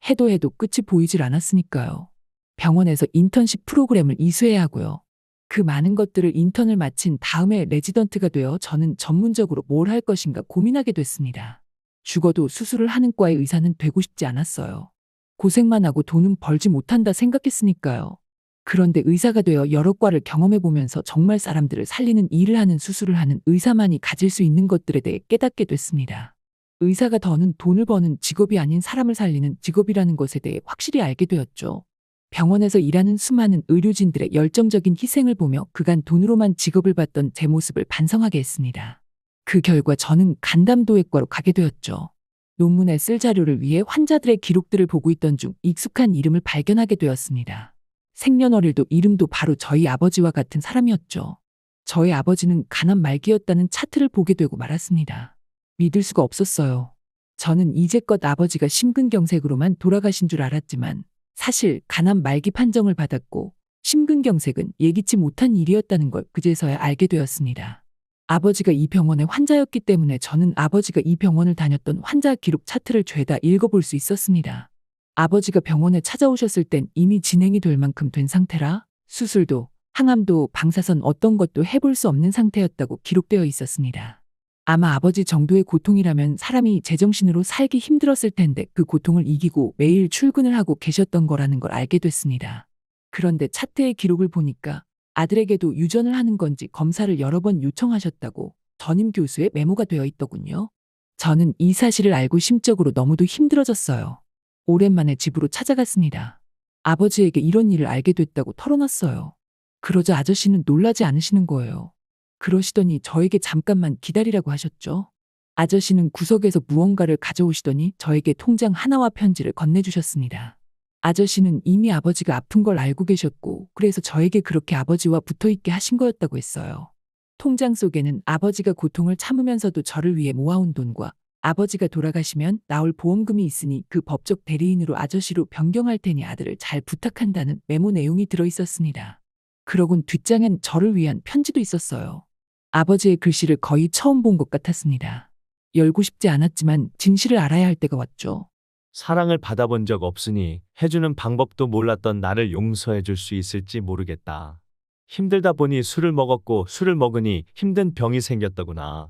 S1: 해도 끝이 보이질 않았으니까요. 병원에서 인턴십 프로그램을 이수해야 하고요. 그 많은 것들을 인턴을 마친 다음에 레지던트가 되어 저는 전문적으로 뭘 할 것인가 고민하게 됐습니다. 죽어도 수술을 하는 과의 의사는 되고 싶지 않았어요. 고생만 하고 돈은 벌지 못한다 생각했으니까요. 그런데 의사가 되어 여러 과를 경험해보면서 정말 사람들을 살리는 일을 하는 수술을 하는 의사만이 가질 수 있는 것들에 대해 깨닫게 됐습니다. 의사가 더는 돈을 버는 직업이 아닌 사람을 살리는 직업이라는 것에 대해 확실히 알게 되었죠. 병원에서 일하는 수많은 의료진들의 열정적인 희생을 보며 그간 돈으로만 직업을 받던 제 모습을 반성하게 했습니다. 그 결과 저는 간담도외과로 가게 되었죠. 논문에 쓸 자료를 위해 환자들의 기록들을 보고 있던 중 익숙한 이름을 발견하게 되었습니다. 생년월일도 이름도 바로 저희 아버지와 같은 사람이었죠. 저희 아버지는 가난 말기였다는 차트를 보게 되고 말았습니다. 믿을 수가 없었어요. 저는 이제껏 아버지가 심근경색으로만 돌아가신 줄 알았지만 사실 가난 말기 판정을 받았고 심근경색은 예기치 못한 일이었다는 걸 그제서야 알게 되었습니다. 아버지가 이 병원의 환자였기 때문에 저는 아버지가 이 병원을 다녔던 환자 기록 차트를 죄다 읽어볼 수 있었습니다. 아버지가 병원에 찾아오셨을 땐 이미 진행이 될 만큼 된 상태라 수술도 항암도 방사선 어떤 것도 해볼 수 없는 상태였다고 기록되어 있었습니다. 아마 아버지 정도의 고통이라면 사람이 제정신으로 살기 힘들었을 텐데 그 고통을 이기고 매일 출근을 하고 계셨던 거라는 걸 알게 됐습니다. 그런데 차트의 기록을 보니까 아들에게도 유전을 하는 건지 검사를 여러 번 요청하셨다고 전임 교수의 메모가 되어 있더군요. 저는 이 사실을 알고 심적으로 너무도 힘들어졌어요. 오랜만에 집으로 찾아갔습니다. 아버지에게 이런 일을 알게 됐다고 털어놨어요. 그러자 아저씨는 놀라지 않으시는 거예요. 그러시더니 저에게 잠깐만 기다리라고 하셨죠. 아저씨는 구석에서 무언가를 가져오시더니 저에게 통장 하나와 편지를 건네주셨습니다. 아저씨는 이미 아버지가 아픈 걸 알고 계셨고 그래서 저에게 그렇게 아버지와 붙어있게 하신 거였다고 했어요. 통장 속에는 아버지가 고통을 참으면서도 저를 위해 모아온 돈과 아버지가 돌아가시면 나올 보험금이 있으니 그 법적 대리인으로 아저씨로 변경할 테니 아들을 잘 부탁한다는 메모 내용이 들어있었습니다. 그러곤 뒷장엔 저를 위한 편지도 있었어요. 아버지의 글씨를 거의 처음 본 것 같았습니다. 열고 싶지 않았지만 진실을 알아야 할 때가 왔죠.
S9: 사랑을 받아본 적 없으니 해주는 방법도 몰랐던 나를 용서해 줄 수 있을지 모르겠다. 힘들다 보니 술을 먹었고 술을 먹으니 힘든 병이 생겼더구나.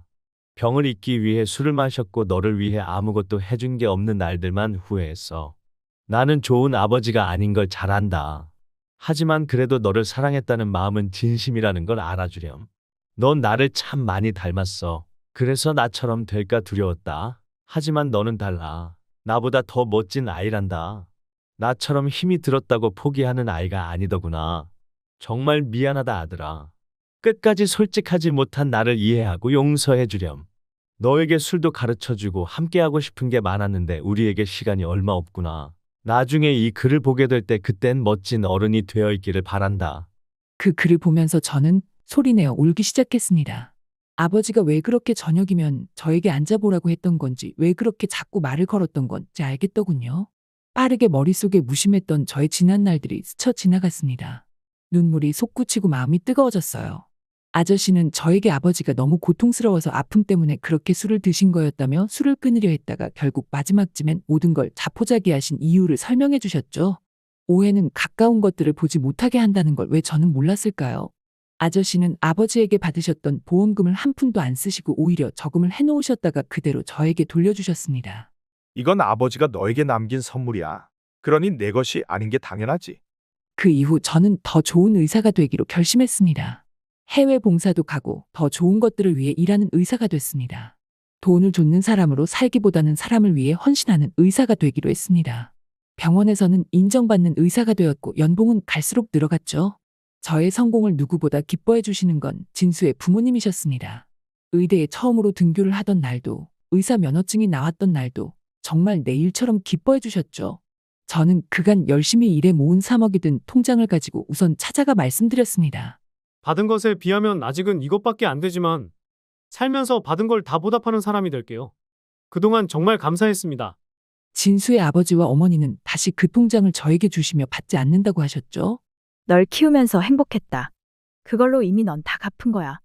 S9: 병을 잊기 위해 술을 마셨고 너를 위해 아무것도 해준 게 없는 날들만 후회했어. 나는 좋은 아버지가 아닌 걸 잘 안다. 하지만 그래도 너를 사랑했다는 마음은 진심이라는 걸 알아주렴. 넌 나를 참 많이 닮았어. 그래서 나처럼 될까 두려웠다. 하지만 너는 달라. 나보다 더 멋진 아이란다. 나처럼 힘이 들었다고 포기하는 아이가 아니더구나. 정말 미안하다 아들아. 끝까지 솔직하지 못한 나를 이해하고 용서해 주렴. 너에게 술도 가르쳐주고 함께하고 싶은 게 많았는데 우리에게 시간이 얼마 없구나. 나중에 이 글을 보게 될 때 그땐 멋진 어른이 되어 있기를 바란다.
S1: 그 글을 보면서 저는 소리내어 울기 시작했습니다. 아버지가 왜 그렇게 저녁이면 저에게 앉아보라고 했던 건지, 왜 그렇게 자꾸 말을 걸었던 건지 알겠더군요. 빠르게 머릿속에 무심했던 저의 지난 날들이 스쳐 지나갔습니다. 눈물이 솟구치고 마음이 뜨거워졌어요. 아저씨는 저에게 아버지가 너무 고통스러워서 아픔 때문에 그렇게 술을 드신 거였다며 술을 끊으려 했다가 결국 마지막쯤엔 모든 걸 자포자기하신 이유를 설명해 주셨죠. 오해는 가까운 것들을 보지 못하게 한다는 걸 왜 저는 몰랐을까요? 아저씨는 아버지에게 받으셨던 보험금을 한 푼도 안 쓰시고 오히려 저금을 해놓으셨다가 그대로 저에게 돌려주셨습니다.
S8: 이건 아버지가 너에게 남긴 선물이야. 그러니 내 것이 아닌 게 당연하지.
S1: 그 이후 저는 더 좋은 의사가 되기로 결심했습니다. 해외 봉사도 가고 더 좋은 것들을 위해 일하는 의사가 됐습니다. 돈을 줬는 사람으로 살기보다는 사람을 위해 헌신하는 의사가 되기로 했습니다. 병원에서는 인정받는 의사가 되었고 연봉은 갈수록 늘어갔죠. 저의 성공을 누구보다 기뻐해 주시는 건 진수의 부모님이셨습니다. 의대에 처음으로 등교를 하던 날도, 의사 면허증이 나왔던 날도 정말 내 일처럼 기뻐해 주셨죠. 저는 그간 열심히 일해 모은 3억이 든 통장을 가지고 우선 찾아가 말씀드렸습니다.
S10: 받은 것에 비하면 아직은 이것밖에 안 되지만 살면서 받은 걸 다 보답하는 사람이 될게요. 그동안 정말 감사했습니다.
S1: 진수의 아버지와 어머니는 다시 그 통장을 저에게 주시며 받지 않는다고 하셨죠.
S6: 널 키우면서 행복했다. 그걸로 이미 넌 다 갚은 거야.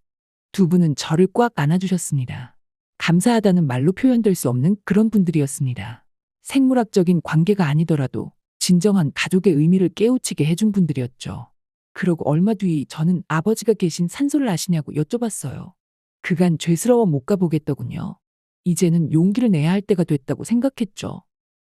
S1: 두 분은 저를 꽉 안아주셨습니다. 감사하다는 말로 표현될 수 없는 그런 분들이었습니다. 생물학적인 관계가 아니더라도 진정한 가족의 의미를 깨우치게 해준 분들이었죠. 그러고 얼마 뒤 저는 아버지가 계신 산소를 아시냐고 여쭤봤어요. 그간 죄스러워 못 가보겠더군요. 이제는 용기를 내야 할 때가 됐다고 생각했죠.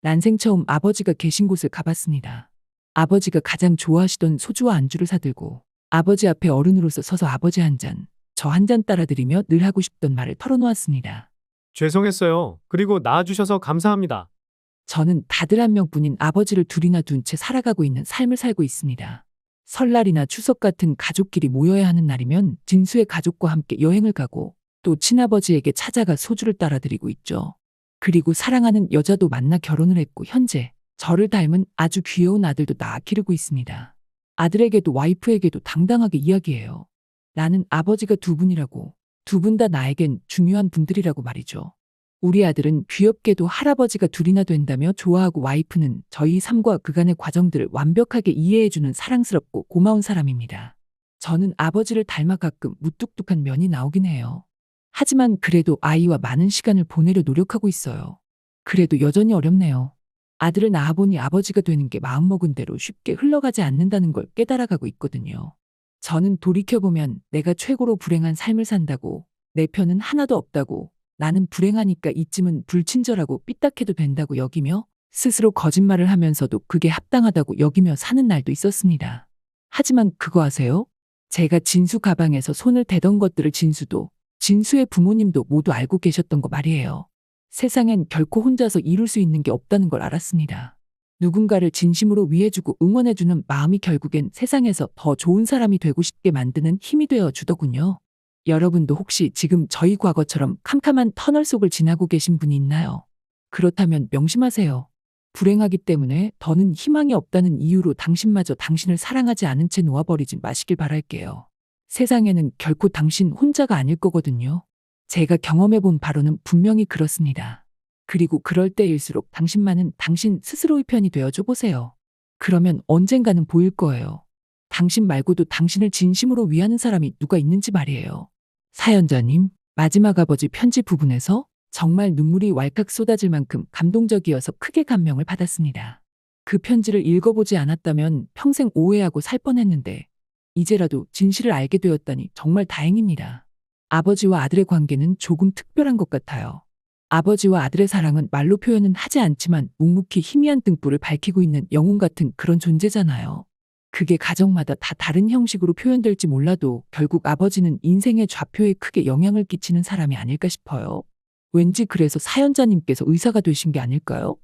S1: 난생 처음 아버지가 계신 곳을 가봤습니다. 아버지가 가장 좋아하시던 소주와 안주를 사들고 아버지 앞에 어른으로서 서서 아버지 한 잔, 저 한 잔 따라드리며 늘 하고 싶던 말을 털어놓았습니다.
S10: 죄송했어요. 그리고 낳아주셔서 감사합니다.
S1: 저는 다들 한 명뿐인 아버지를 둘이나 둔 채 살아가고 있는 삶을 살고 있습니다. 설날이나 추석 같은 가족끼리 모여야 하는 날이면 진수의 가족과 함께 여행을 가고 또 친아버지에게 찾아가 소주를 따라드리고 있죠. 그리고 사랑하는 여자도 만나 결혼을 했고 현재 저를 닮은 아주 귀여운 아들도 낳아 기르고 있습니다. 아들에게도 와이프에게도 당당하게 이야기해요. 나는 아버지가 두 분이라고, 두 분 다 나에겐 중요한 분들이라고 말이죠. 우리 아들은 귀엽게도 할아버지가 둘이나 된다며 좋아하고 와이프는 저희 삶과 그간의 과정들을 완벽하게 이해해주는 사랑스럽고 고마운 사람입니다. 저는 아버지를 닮아 가끔 무뚝뚝한 면이 나오긴 해요. 하지만 그래도 아이와 많은 시간을 보내려 노력하고 있어요. 그래도 여전히 어렵네요. 아들을 낳아보니 아버지가 되는 게 마음먹은 대로 쉽게 흘러가지 않는다는 걸 깨달아가고 있거든요. 저는 돌이켜보면 내가 최고로 불행한 삶을 산다고, 내 편은 하나도 없다고, 나는 불행하니까 이쯤은 불친절하고 삐딱해도 된다고 여기며 스스로 거짓말을 하면서도 그게 합당하다고 여기며 사는 날도 있었습니다. 하지만 그거 아세요? 제가 진수 가방에서 손을 대던 것들을 진수도, 진수의 부모님도 모두 알고 계셨던 거 말이에요. 세상엔 결코 혼자서 이룰 수 있는 게 없다는 걸 알았습니다. 누군가를 진심으로 위해주고 응원해주는 마음이 결국엔 세상에서 더 좋은 사람이 되고 싶게 만드는 힘이 되어 주더군요. 여러분도 혹시 지금 저희 과거처럼 캄캄한 터널 속을 지나고 계신 분이 있나요? 그렇다면 명심하세요. 불행하기 때문에 더는 희망이 없다는 이유로 당신마저 당신을 사랑하지 않은 채 놓아버리지 마시길 바랄게요. 세상에는 결코 당신 혼자가 아닐 거거든요. 제가 경험해본 바로는 분명히 그렇습니다. 그리고 그럴 때일수록 당신만은 당신 스스로의 편이 되어줘 보세요. 그러면 언젠가는 보일 거예요. 당신 말고도 당신을 진심으로 위하는 사람이 누가 있는지 말이에요. 사연자님, 마지막 아버지 편지 부분에서 정말 눈물이 왈칵 쏟아질 만큼 감동적이어서 크게 감명을 받았습니다. 그 편지를 읽어보지 않았다면 평생 오해하고 살 뻔했는데 이제라도 진실을 알게 되었다니 정말 다행입니다. 아버지와 아들의 관계는 조금 특별한 것 같아요. 아버지와 아들의 사랑은 말로 표현은 하지 않지만 묵묵히 희미한 등불을 밝히고 있는 영웅 같은 그런 존재잖아요. 그게 가정마다 다 다른 형식으로 표현될지 몰라도 결국 아버지는 인생의 좌표에 크게 영향을 끼치는 사람이 아닐까 싶어요. 왠지 그래서 사연자님께서 의사가 되신 게 아닐까요?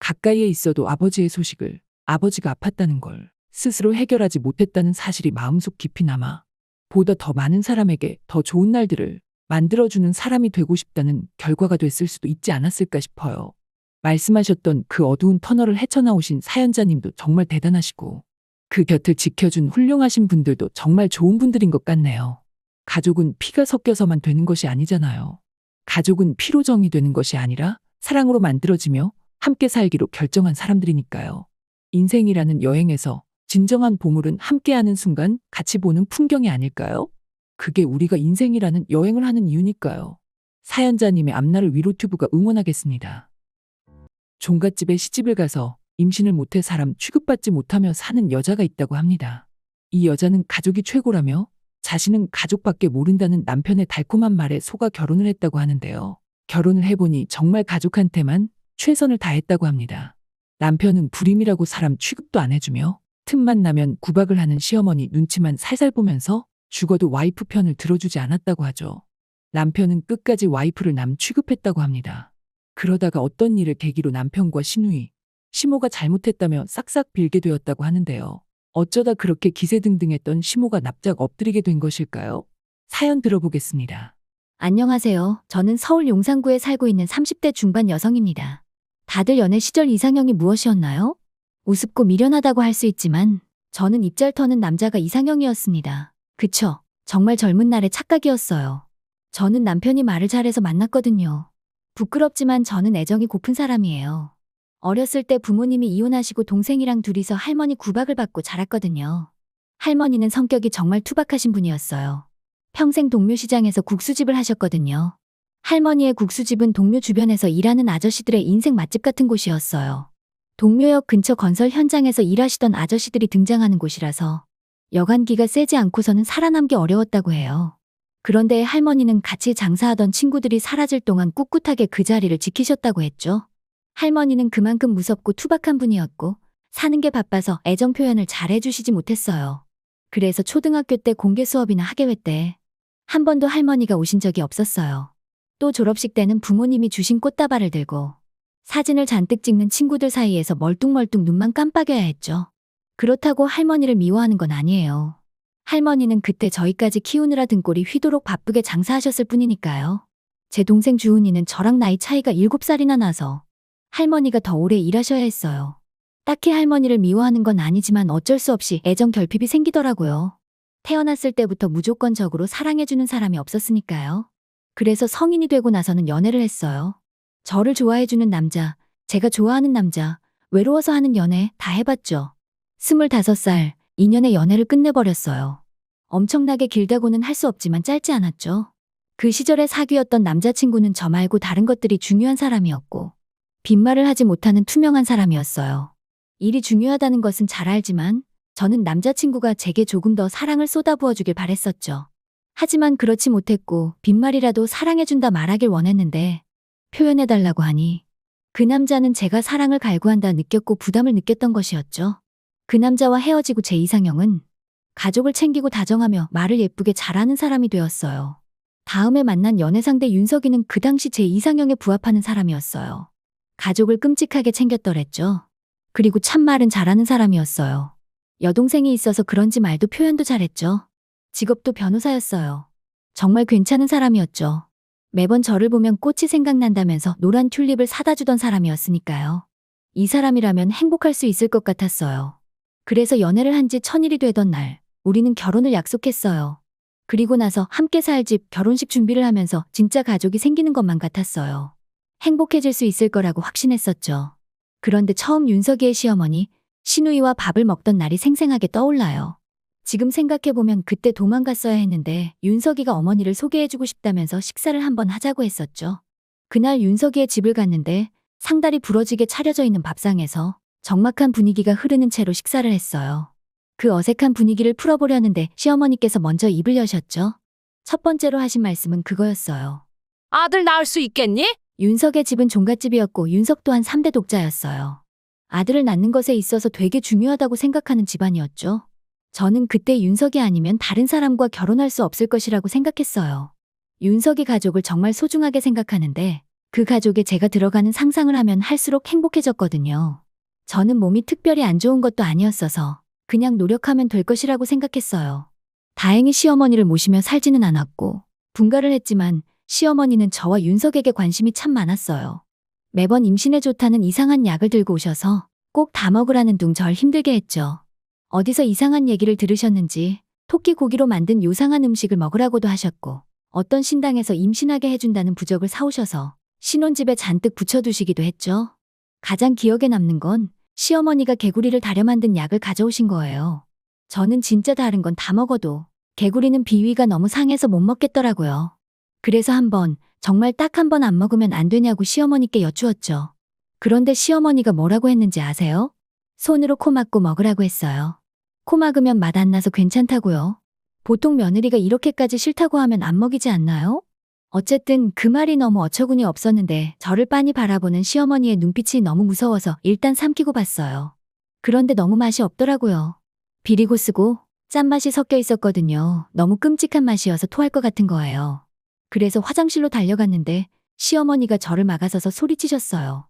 S1: 가까이에 있어도 아버지의 소식을, 아버지가 아팠다는 걸 스스로 해결하지 못했다는 사실이 마음속 깊이 남아 보다 더 많은 사람에게 더 좋은 날들을 만들어주는 사람이 되고 싶다는 결과가 됐을 수도 있지 않았을까 싶어요. 말씀하셨던 그 어두운 터널을 헤쳐나오신 사연자님도 정말 대단하시고 그 곁을 지켜준 훌륭하신 분들도 정말 좋은 분들인 것 같네요. 가족은 피가 섞여서만 되는 것이 아니잖아요. 가족은 피로 정의되는 것이 아니라 사랑으로 만들어지며 함께 살기로 결정한 사람들이니까요. 인생이라는 여행에서 진정한 보물은 함께하는 순간 같이 보는 풍경이 아닐까요? 그게 우리가 인생이라는 여행을 하는 이유니까요. 사연자님의 앞날을 위로튜브가 응원하겠습니다. 종갓집에 시집을 가서 임신을 못해 사람 취급받지 못하며 사는 여자가 있다고 합니다. 이 여자는 가족이 최고라며 자신은 가족밖에 모른다는 남편의 달콤한 말에 속아 결혼을 했다고 하는데요. 결혼을 해보니 정말 가족한테만 최선을 다했다고 합니다. 남편은 불임이라고 사람 취급도 안 해주며 틈만 나면 구박을 하는 시어머니 눈치만 살살 보면서 죽어도 와이프 편을 들어주지 않았다고 하죠. 남편은 끝까지 와이프를 남 취급했다고 합니다. 그러다가 어떤 일을 계기로 남편과 시누이, 시모가 잘못했다며 싹싹 빌게 되었다고 하는데요. 어쩌다 그렇게 기세등등했던 시모가 납작 엎드리게 된 것일까요? 사연 들어보겠습니다.
S2: 안녕하세요. 저는 서울 용산구에 살고 있는 30대 중반 여성입니다. 다들 연애 시절 이상형이 무엇이었나요? 우습고 미련하다고 할 수 있지만 저는 입잘 터는 남자가 이상형이었습니다. 그쵸? 정말 젊은 날의 착각이었어요. 저는 남편이 말을 잘해서 만났거든요. 부끄럽지만 저는 애정이 고픈 사람이에요. 어렸을 때 부모님이 이혼하시고 동생이랑 둘이서 할머니 구박을 받고 자랐거든요. 할머니는 성격이 정말 투박하신 분이었어요. 평생 동묘시장에서 국수집을 하셨거든요. 할머니의 국수집은 동묘 주변에서 일하는 아저씨들의 인생 맛집 같은 곳이었어요. 동묘역 근처 건설 현장에서 일하시던 아저씨들이 등장하는 곳이라서 여간기가 세지 않고서는 살아남기 어려웠다고 해요. 그런데 할머니는 같이 장사하던 친구들이 사라질 동안 꿋꿋하게 그 자리를 지키셨다고 했죠. 할머니는 그만큼 무섭고 투박한 분이었고 사는 게 바빠서 애정 표현을 잘 해주시지 못했어요. 그래서 초등학교 때 공개 수업이나 학예회 때 한 번도 할머니가 오신 적이 없었어요. 또 졸업식 때는 부모님이 주신 꽃다발을 들고 사진을 잔뜩 찍는 친구들 사이에서 멀뚱멀뚱 눈만 깜빡여야 했죠. 그렇다고 할머니를 미워하는 건 아니에요. 할머니는 그때 저희까지 키우느라 등골이 휘도록 바쁘게 장사하셨을 뿐이니까요. 제 동생 주은이는 저랑 나이 차이가 7살이나 나서 할머니가 더 오래 일하셔야 했어요. 딱히 할머니를 미워하는 건 아니지만 어쩔 수 없이 애정 결핍이 생기더라고요. 태어났을 때부터 무조건적으로 사랑해주는 사람이 없었으니까요. 그래서 성인이 되고 나서는 연애를 했어요. 저를 좋아해주는 남자, 제가 좋아하는 남자, 외로워서 하는 연애 다 해봤죠. 25살, 2년의 연애를 끝내버렸어요. 엄청나게 길다고는 할 수 없지만 짧지 않았죠. 그 시절에 사귀었던 남자친구는 저 말고 다른 것들이 중요한 사람이었고 빈말을 하지 못하는 투명한 사람이었어요. 일이 중요하다는 것은 잘 알지만 저는 남자친구가 제게 조금 더 사랑을 쏟아부어주길 바랬었죠. 하지만 그렇지 못했고 빈말이라도 사랑해준다 말하길 원했는데 표현해달라고 하니 그 남자는 제가 사랑을 갈구한다 느꼈고 부담을 느꼈던 것이었죠. 그 남자와 헤어지고 제 이상형은 가족을 챙기고 다정하며 말을 예쁘게 잘하는 사람이 되었어요. 다음에 만난 연애상대 윤석이는 그 당시 제 이상형에 부합하는 사람이었어요. 가족을 끔찍하게 챙겼더랬죠. 그리고 참 말은 잘하는 사람이었어요. 여동생이 있어서 그런지 말도 표현도 잘했죠. 직업도 변호사였어요. 정말 괜찮은 사람이었죠. 매번 저를 보면 꽃이 생각난다면서 노란 튤립을 사다 주던 사람이었으니까요. 이 사람이라면 행복할 수 있을 것 같았어요. 그래서 연애를 한 지 1000일이 되던 날, 우리는 결혼을 약속했어요. 그리고 나서 함께 살 집, 결혼식 준비를 하면서 진짜 가족이 생기는 것만 같았어요. 행복해질 수 있을 거라고 확신했었죠. 그런데 처음 윤석이의 시어머니, 시누이와 밥을 먹던 날이 생생하게 떠올라요. 지금 생각해보면 그때 도망갔어야 했는데 윤석이가 어머니를 소개해주고 싶다면서 식사를 한번 하자고 했었죠. 그날 윤석이의 집을 갔는데 상다리 부러지게 차려져 있는 밥상에서 적막한 분위기가 흐르는 채로 식사를 했어요. 그 어색한 분위기를 풀어보려는데 시어머니께서 먼저 입을 여셨죠. 첫 번째로 하신 말씀은 그거였어요.
S11: 아들 낳을 수 있겠니?
S2: 윤석의 집은 종갓집이었고 윤석 또한 3대 독자였어요. 아들을 낳는 것에 있어서 되게 중요하다고 생각하는 집안이었죠. 저는 그때 윤석이 아니면 다른 사람과 결혼할 수 없을 것이라고 생각했어요. 윤석이 가족을 정말 소중하게 생각하는데 그 가족에 제가 들어가는 상상을 하면 할수록 행복해졌거든요. 저는 몸이 특별히 안 좋은 것도 아니었어서 그냥 노력하면 될 것이라고 생각했어요. 다행히 시어머니를 모시며 살지는 않았고 분가를 했지만 시어머니는 저와 윤석에게 관심이 참 많았어요. 매번 임신에 좋다는 이상한 약을 들고 오셔서 꼭 다 먹으라는 둥 절 힘들게 했죠. 어디서 이상한 얘기를 들으셨는지 토끼 고기로 만든 요상한 음식을 먹으라고도 하셨고 어떤 신당에서 임신하게 해준다는 부적을 사오셔서 신혼집에 잔뜩 붙여두시기도 했죠. 가장 기억에 남는 건 시어머니가 개구리를 다려 만든 약을 가져오신 거예요. 저는 진짜 다른 건 다 먹어도 개구리는 비위가 너무 상해서 못 먹겠더라고요. 그래서 정말 딱 한 번 안 먹으면 안 되냐고 시어머니께 여쭈었죠. 그런데 시어머니가 뭐라고 했는지 아세요? 손으로 코 막고 먹으라고 했어요. 코 막으면 맛 안 나서 괜찮다고요. 보통 며느리가 이렇게까지 싫다고 하면 안 먹이지 않나요? 어쨌든 그 말이 너무 어처구니 없었는데 저를 빤히 바라보는 시어머니의 눈빛이 너무 무서워서 일단 삼키고 봤어요. 그런데 너무 맛이 없더라고요. 비리고 쓰고 짠맛이 섞여 있었거든요. 너무 끔찍한 맛이어서 토할 것 같은 거예요. 그래서 화장실로 달려갔는데 시어머니가 저를 막아서서 소리치셨어요.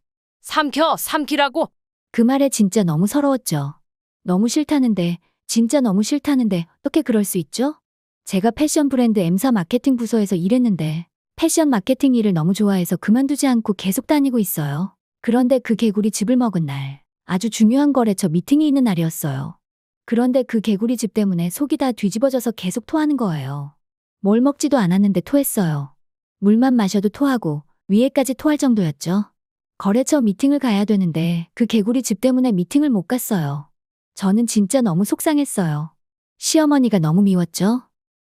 S11: 삼키라고.
S2: 그 말에 진짜 너무 서러웠죠. 너무 싫다는데, 진짜 너무 싫다는데 어떻게 그럴 수 있죠? 제가 패션 브랜드 M사 마케팅 부서에서 일했는데 패션 마케팅 일을 너무 좋아해서 그만두지 않고 계속 다니고 있어요. 그런데 그 개구리 즙을 먹은 날, 아주 중요한 거래처 미팅이 있는 날이었어요. 그런데 그 개구리 즙 때문에 속이 다 뒤집어져서 계속 토하는 거예요. 뭘 먹지도 않았는데 토했어요. 물만 마셔도 토하고 위에까지 토할 정도였죠. 거래처 미팅을 가야 되는데 그 개구리 즙 때문에 미팅을 못 갔어요. 저는 진짜 너무 속상했어요. 시어머니가 너무 미웠죠.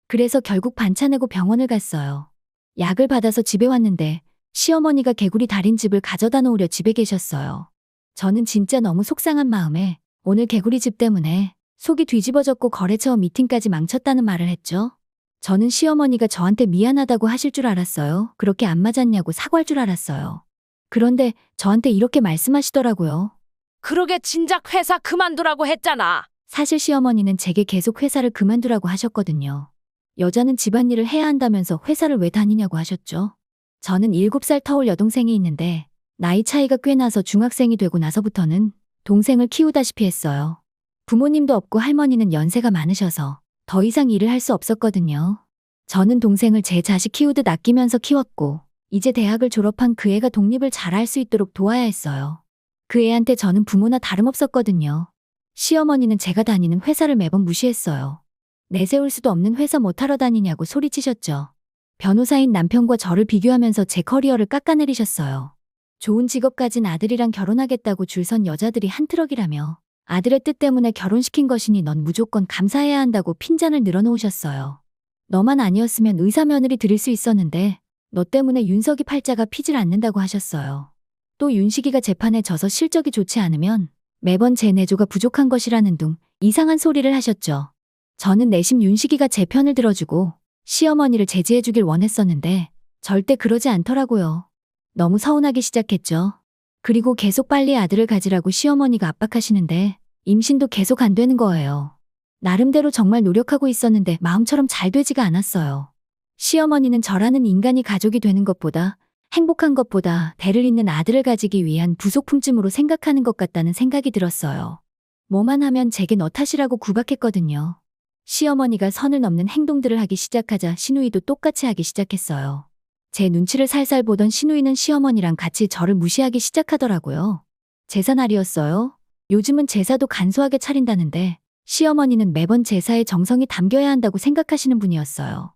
S2: 그래서 결국 반차 내고 병원을 갔어요. 약을 받아서 집에 왔는데 시어머니가 개구리 달인 즙을 가져다 놓으려 집에 계셨어요. 저는 진짜 너무 속상한 마음에 오늘 개구리 즙 때문에 속이 뒤집어졌고 거래처 미팅까지 망쳤다는 말을 했죠. 저는 시어머니가 저한테 미안하다고 하실 줄 알았어요. 그렇게 안 맞았냐고 사과할 줄 알았어요. 그런데 저한테 이렇게 말씀하시더라고요.
S11: 그러게 진작 회사 그만두라고 했잖아.
S2: 사실 시어머니는 제게 계속 회사를 그만두라고 하셨거든요. 여자는 집안일을 해야 한다면서 회사를 왜 다니냐고 하셨죠. 저는 7살 터울 여동생이 있는데 나이 차이가 꽤 나서 중학생이 되고 나서부터는 동생을 키우다시피 했어요. 부모님도 없고 할머니는 연세가 많으셔서 더 이상 일을 할 수 없었거든요. 저는 동생을 제 자식 키우듯 아끼면서 키웠고 이제 대학을 졸업한 그 애가 독립을 잘할 수 있도록 도와야 했어요. 그 애한테 저는 부모나 다름없었거든요. 시어머니는 제가 다니는 회사를 매번 무시했어요. 내세울 수도 없는 회사 못하러 다니냐고 소리치셨죠. 변호사인 남편과 저를 비교하면서 제 커리어를 깎아내리셨어요. 좋은 직업 가진 아들이랑 결혼하겠다고 줄 선 여자들이 한 트럭이라며 아들의 뜻 때문에 결혼시킨 것이니 넌 무조건 감사해야 한다고 핀잔을 늘어놓으셨어요. 너만 아니었으면 의사 며느리 드릴 수 있었는데 너 때문에 윤석이 팔자가 피질 않는다고 하셨어요. 또 윤식이가 재판에 져서 실적이 좋지 않으면 매번 제 내조가 부족한 것이라는 둥 이상한 소리를 하셨죠. 저는 내심 윤식이가 제 편을 들어주고 시어머니를 제지해주길 원했었는데 절대 그러지 않더라고요. 너무 서운하기 시작했죠. 그리고 계속 빨리 아들을 가지라고 시어머니가 압박하시는데 임신도 계속 안 되는 거예요. 나름대로 정말 노력하고 있었는데 마음처럼 잘 되지가 않았어요. 시어머니는 저라는 인간이 가족이 되는 것보다 행복한 것보다 대를 잇는 아들을 가지기 위한 부속품쯤으로 생각하는 것 같다는 생각이 들었어요. 뭐만 하면 제게 너 탓이라고 구박했거든요. 시어머니가 선을 넘는 행동들을 하기 시작하자 시누이도 똑같이 하기 시작했어요. 제 눈치를 살살 보던 시누이는 시어머니랑 같이 저를 무시하기 시작하더라고요. 제사 날이었어요. 요즘은 제사도 간소하게 차린다는데 시어머니는 매번 제사에 정성이 담겨야 한다고 생각하시는 분이었어요.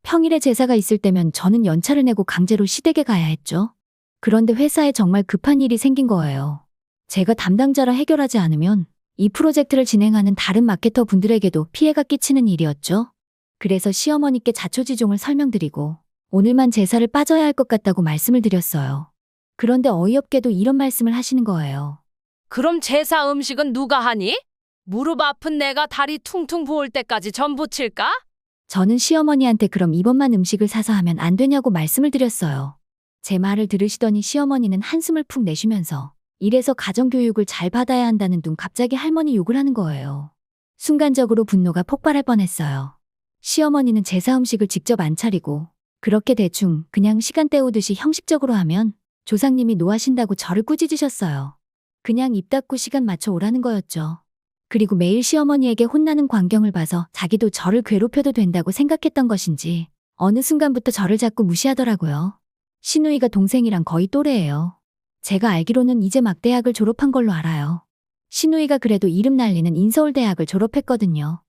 S2: 평일에 제사가 있을 때면 저는 연차를 내고 강제로 시댁에 가야 했죠. 그런데 회사에 정말 급한 일이 생긴 거예요. 제가 담당자라 해결하지 않으면 이 프로젝트를 진행하는 다른 마케터 분들에게도 피해가 끼치는 일이었죠. 그래서 시어머니께 자초지종을 설명드리고 오늘만 제사를 빠져야 할 것 같다고 말씀을 드렸어요. 그런데 어이없게도 이런 말씀을 하시는 거예요.
S11: 그럼 제사 음식은 누가 하니? 무릎 아픈 내가 다리 퉁퉁 부을 때까지 전 부칠까?
S2: 저는 시어머니한테 그럼 이번만 음식을 사서 하면 안 되냐고 말씀을 드렸어요. 제 말을 들으시더니 시어머니는 한숨을 푹 내쉬면서 이래서 가정교육을 잘 받아야 한다는 둥 갑자기 할머니 욕을 하는 거예요. 순간적으로 분노가 폭발할 뻔했어요. 시어머니는 제사 음식을 직접 안 차리고 그렇게 대충 그냥 시간 때우듯이 형식적으로 하면 조상님이 노하신다고 저를 꾸짖으셨어요. 그냥 입 닫고 시간 맞춰 오라는 거였죠. 그리고 매일 시어머니에게 혼나는 광경을 봐서 자기도 저를 괴롭혀도 된다고 생각했던 것인지 어느 순간부터 저를 자꾸 무시하더라고요. 시누이가 동생이랑 거의 또래예요. 제가 알기로는 이제 막 대학을 졸업한 걸로 알아요. 시누이가 그래도 이름 날리는 인서울대학을 졸업했거든요.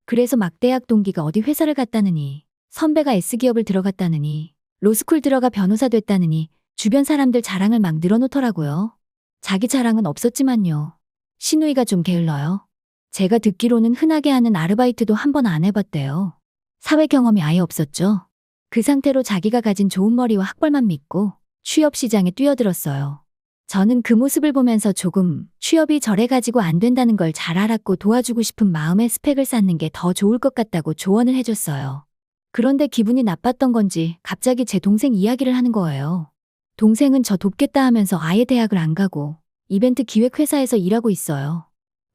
S2: 그래서 막 대학 동기가 어디 회사를 갔다느니, 선배가 S기업을 들어갔다느니, 로스쿨 들어가 변호사 됐다느니 주변 사람들 자랑을 막 늘어놓더라고요. 자기 자랑은 없었지만요. 시누이가 좀 게을러요. 제가 듣기로는 흔하게 하는 아르바이트도 한 번 안 해봤대요. 사회 경험이 아예 없었죠. 그 상태로 자기가 가진 좋은 머리와 학벌만 믿고 취업 시장에 뛰어들었어요. 저는 그 모습을 보면서 조금 취업이 저래 가지고 안 된다는 걸 잘 알았고 도와주고 싶은 마음에 스펙을 쌓는 게 더 좋을 것 같다고 조언을 해줬어요. 그런데 기분이 나빴던 건지 갑자기 제 동생 이야기를 하는 거예요. 동생은 저 돕겠다 하면서 아예 대학을 안 가고 이벤트 기획회사에서 일하고 있어요.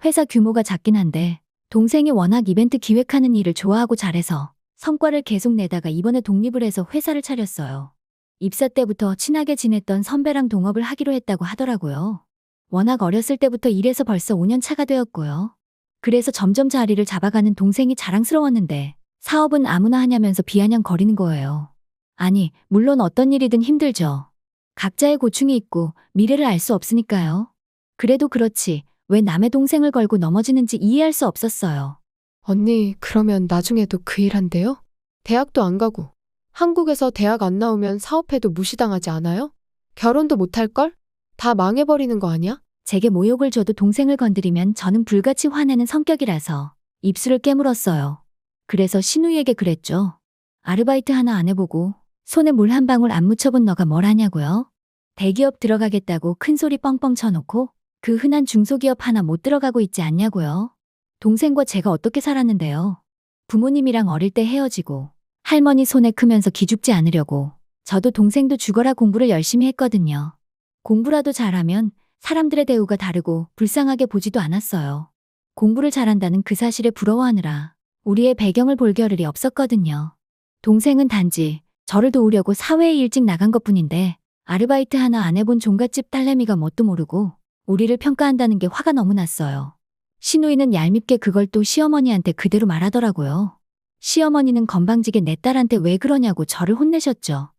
S2: 회사 규모가 작긴 한데 동생이 워낙 이벤트 기획하는 일을 좋아하고 잘해서 성과를 계속 내다가 이번에 독립을 해서 회사를 차렸어요. 입사 때부터 친하게 지냈던 선배랑 동업을 하기로 했다고 하더라고요. 워낙 어렸을 때부터 일해서 벌써 5년 차가 되었고요. 그래서 점점 자리를 잡아가는 동생이 자랑스러웠는데 사업은 아무나 하냐면서 비아냥거리는 거예요. 아니, 물론 어떤 일이든 힘들죠. 각자의 고충이 있고 미래를 알 수 없으니까요. 그래도 그렇지 왜 남의 동생을 걸고 넘어지는지 이해할 수 없었어요.
S12: 언니, 그러면 나중에도 그 일 한대요? 대학도 안 가고. 한국에서 대학 안 나오면 사업해도 무시당하지 않아요? 결혼도 못할걸? 다 망해버리는 거 아니야?
S2: 제게 모욕을 줘도 동생을 건드리면 저는 불같이 화내는 성격이라서 입술을 깨물었어요. 그래서 시누이에게 그랬죠. 아르바이트 하나 안 해보고 손에 물 한 방울 안 묻혀본 너가 뭘 하냐고요? 대기업 들어가겠다고 큰 소리 뻥뻥 쳐놓고 그 흔한 중소기업 하나 못 들어가고 있지 않냐고요? 동생과 제가 어떻게 살았는데요? 부모님이랑 어릴 때 헤어지고 할머니 손에 크면서 기죽지 않으려고 저도 동생도 죽어라 공부를 열심히 했거든요. 공부라도 잘하면 사람들의 대우가 다르고 불쌍하게 보지도 않았어요. 공부를 잘한다는 그 사실에 부러워하느라 우리의 배경을 볼 겨를이 없었거든요. 동생은 단지 저를 도우려고 사회에 일찍 나간 것뿐인데 아르바이트 하나 안 해본 종갓집 딸내미가 뭣도 모르고 우리를 평가한다는 게 화가 너무 났어요. 시누이는 얄밉게 그걸 또 시어머니한테 그대로 말하더라고요. 시어머니는 건방지게 내 딸한테 왜 그러냐고 저를 혼내셨죠.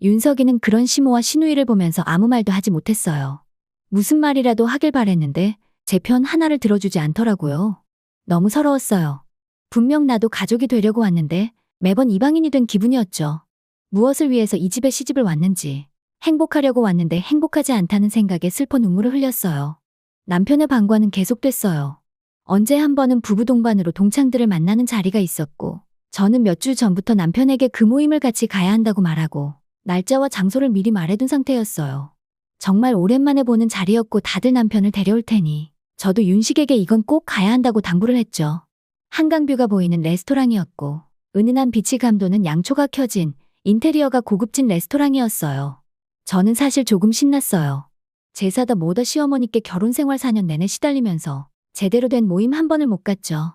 S2: 윤석이는 그런 시모와 시누이를 보면서 아무 말도 하지 못했어요. 무슨 말이라도 하길 바랬는데 제 편 하나를 들어주지 않더라고요. 너무 서러웠어요. 분명 나도 가족이 되려고 왔는데 매번 이방인이 된 기분이었죠. 무엇을 위해서 이 집에 시집을 왔는지, 행복하려고 왔는데 행복하지 않다는 생각에 슬퍼 눈물을 흘렸어요. 남편의 방과는 계속됐어요. 언제 한 번은 부부 동반으로 동창들을 만나는 자리가 있었고 저는 몇 주 전부터 남편에게 그 모임을 같이 가야 한다고 말하고 날짜와 장소를 미리 말해둔 상태였어요. 정말 오랜만에 보는 자리였고 다들 남편을 데려올 테니 저도 윤식에게 이건 꼭 가야 한다고 당부를 했죠. 한강뷰가 보이는 레스토랑이었고 은은한 빛이 감도는 양초가 켜진 인테리어가 고급진 레스토랑이었어요. 저는 사실 조금 신났어요. 제사다 뭐다 시어머니께 결혼 생활 4년 내내 시달리면서 제대로 된 모임 한 번을 못 갔죠.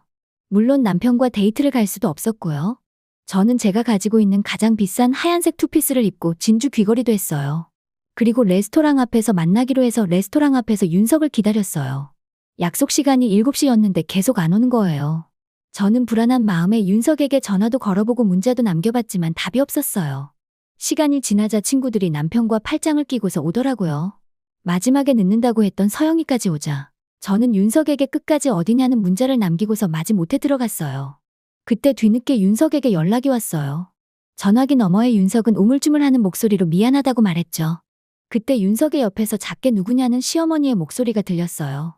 S2: 물론 남편과 데이트를 갈 수도 없었고요. 저는 제가 가지고 있는 가장 비싼 하얀색 투피스를 입고 진주 귀걸이도 했어요. 그리고 레스토랑 앞에서 만나기로 해서 레스토랑 앞에서 윤석을 기다렸어요. 약속 시간이 7시였는데 계속 안 오는 거예요. 저는 불안한 마음에 윤석에게 전화도 걸어보고 문자도 남겨봤지만 답이 없었어요. 시간이 지나자 친구들이 남편과 팔짱을 끼고서 오더라고요. 마지막에 늦는다고 했던 서영이까지 오자 저는 윤석에게 끝까지 어디냐는 문자를 남기고서 마지 못해 들어갔어요. 그때 뒤늦게 윤석에게 연락이 왔어요. 전화기 너머에 윤석은 우물쭈물하는 목소리로 미안하다고 말했죠. 그때 윤석의 옆에서 작게 누구냐는 시어머니의 목소리가 들렸어요.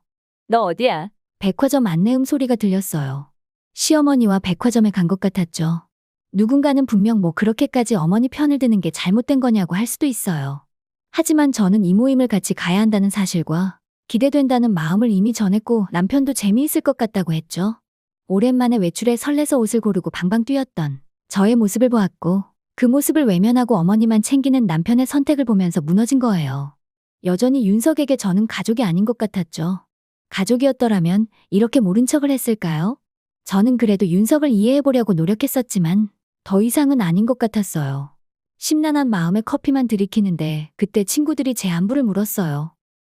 S2: 너 어디야? 백화점 안내음 소리가 들렸어요. 시어머니와 백화점에 간 것 같았죠. 누군가는 분명 뭐 그렇게까지 어머니 편을 드는 게 잘못된 거냐고 할 수도 있어요. 하지만 저는 이 모임을 같이 가야 한다는 사실과 기대된다는 마음을 이미 전했고 남편도 재미있을 것 같다고 했죠. 오랜만에 외출에 설레서 옷을 고르고 방방 뛰었던 저의 모습을 보았고 그 모습을 외면하고 어머니만 챙기는 남편의 선택을 보면서 무너진 거예요. 여전히 윤석에게 저는 가족이 아닌 것 같았죠. 가족이었더라면 이렇게 모른 척을 했을까요? 저는 그래도 윤석을 이해해보려고 노력했었지만 더 이상은 아닌 것 같았어요. 심란한 마음에 커피만 들이키는데 그때 친구들이 제 안부를 물었어요.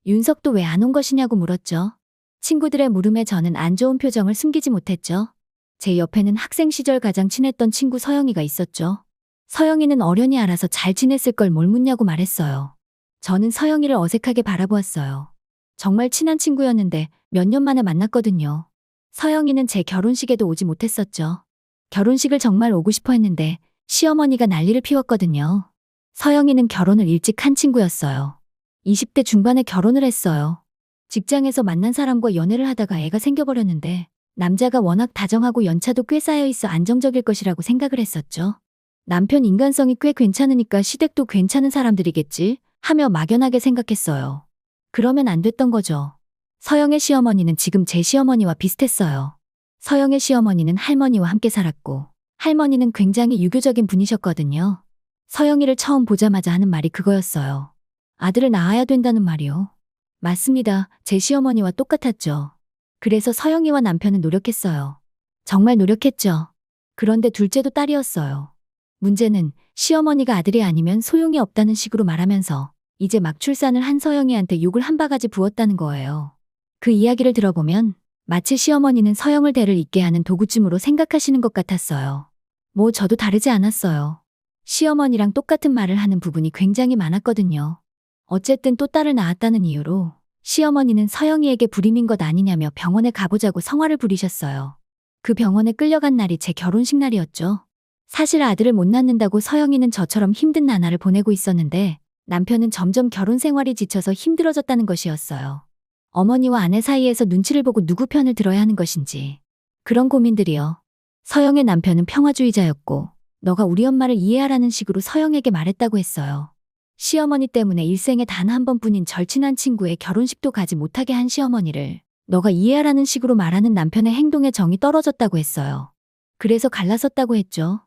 S2: 윤석도 왜 안 온 것이냐고 물었죠. 친구들의 물음에 저는 안 좋은 표정을 숨기지 못했죠. 제 옆에는 학생 시절 가장 친했던 친구 서영이가 있었죠. 서영이는 어련히 알아서 잘 지냈을 걸 뭘 묻냐고 말했어요. 저는 서영이를 어색하게 바라보았어요. 정말 친한 친구였는데 몇 년 만에 만났거든요. 서영이는 제 결혼식에도 오지 못했었죠. 결혼식을 정말 오고 싶어 했는데 시어머니가 난리를 피웠거든요. 서영이는 결혼을 일찍 한 친구였어요. 20대 중반에 결혼을 했어요. 직장에서 만난 사람과 연애를 하다가 애가 생겨버렸는데 남자가 워낙 다정하고 연차도 꽤 쌓여있어 안정적일 것이라고 생각을 했었죠. 남편 인간성이 꽤 괜찮으니까 시댁도 괜찮은 사람들이겠지 하며 막연하게 생각했어요. 그러면 안 됐던 거죠. 서영의 시어머니는 지금 제 시어머니와 비슷했어요. 서영의 시어머니는 할머니와 함께 살았고 할머니는 굉장히 유교적인 분이셨거든요. 서영이를 처음 보자마자 하는 말이 그거였어요. 아들을 낳아야 된다는 말이요. 맞습니다. 제 시어머니와 똑같았죠. 그래서 서영이와 남편은 노력했어요. 정말 노력했죠. 그런데 둘째도 딸이었어요. 문제는 시어머니가 아들이 아니면 소용이 없다는 식으로 말하면서 이제 막 출산을 한 서영이한테 욕을 한 바가지 부었다는 거예요. 그 이야기를 들어보면 마치 시어머니는 서영을 대를 잇게 하는 도구쯤으로 생각하시는 것 같았어요. 뭐 저도 다르지 않았어요. 시어머니랑 똑같은 말을 하는 부분이 굉장히 많았거든요. 어쨌든 또 딸을 낳았다는 이유로 시어머니는 서영이에게 불임인 것 아니냐며 병원에 가보자고 성화를 부리셨어요. 그 병원에 끌려간 날이 제 결혼식 날이었죠. 사실 아들을 못 낳는다고 서영이는 저처럼 힘든 나날을 보내고 있었는데 남편은 점점 결혼 생활이 지쳐서 힘들어졌다는 것이었어요. 어머니와 아내 사이에서 눈치를 보고 누구 편을 들어야 하는 것인지. 그런 고민들이요. 서영의 남편은 평화주의자였고 너가 우리 엄마를 이해하라는 식으로 서영에게 말했다고 했어요. 시어머니 때문에 일생에 단 한 번뿐인 절친한 친구의 결혼식도 가지 못하게 한 시어머니를 너가 이해하라는 식으로 말하는 남편의 행동에 정이 떨어졌다고 했어요. 그래서 갈라섰다고 했죠.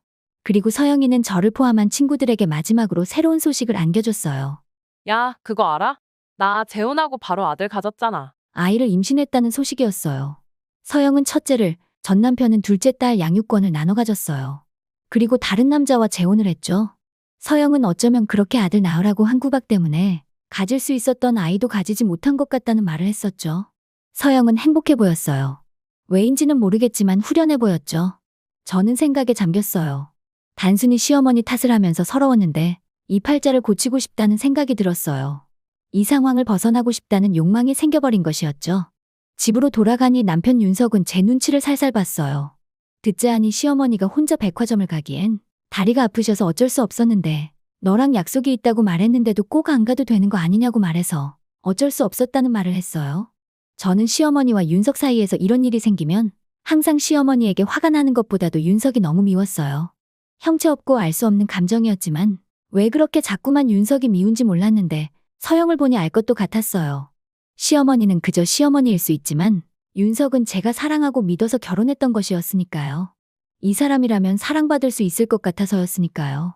S2: 그리고 서영이는 저를 포함한 친구들에게 마지막으로 새로운 소식을 안겨줬어요.
S11: 야, 그거 알아? 나 재혼하고 바로 아들 가졌잖아.
S2: 아이를 임신했다는 소식이었어요. 서영은 첫째를, 전 남편은 둘째 딸 양육권을 나눠 가졌어요. 그리고 다른 남자와 재혼을 했죠. 서영은 어쩌면 그렇게 아들 낳으라고 한 구박 때문에 가질 수 있었던 아이도 가지지 못한 것 같다는 말을 했었죠. 서영은 행복해 보였어요. 왜인지는 모르겠지만 후련해 보였죠. 저는 생각에 잠겼어요. 단순히 시어머니 탓을 하면서 서러웠는데 이 팔자를 고치고 싶다는 생각이 들었어요. 이 상황을 벗어나고 싶다는 욕망이 생겨버린 것이었죠. 집으로 돌아가니 남편 윤석은 제 눈치를 살살 봤어요. 듣자 하니 시어머니가 혼자 백화점을 가기엔 다리가 아프셔서 어쩔 수 없었는데 너랑 약속이 있다고 말했는데도 꼭 안 가도 되는 거 아니냐고 말해서 어쩔 수 없었다는 말을 했어요. 저는 시어머니와 윤석 사이에서 이런 일이 생기면 항상 시어머니에게 화가 나는 것보다도 윤석이 너무 미웠어요. 형체 없고 알 수 없는 감정이었지만 왜 그렇게 자꾸만 윤석이 미운지 몰랐는데 서영을 보니 알 것도 같았어요. 시어머니는 그저 시어머니일 수 있지만 윤석은 제가 사랑하고 믿어서 결혼했던 것이었으니까요. 이 사람이라면 사랑받을 수 있을 것 같아서였으니까요.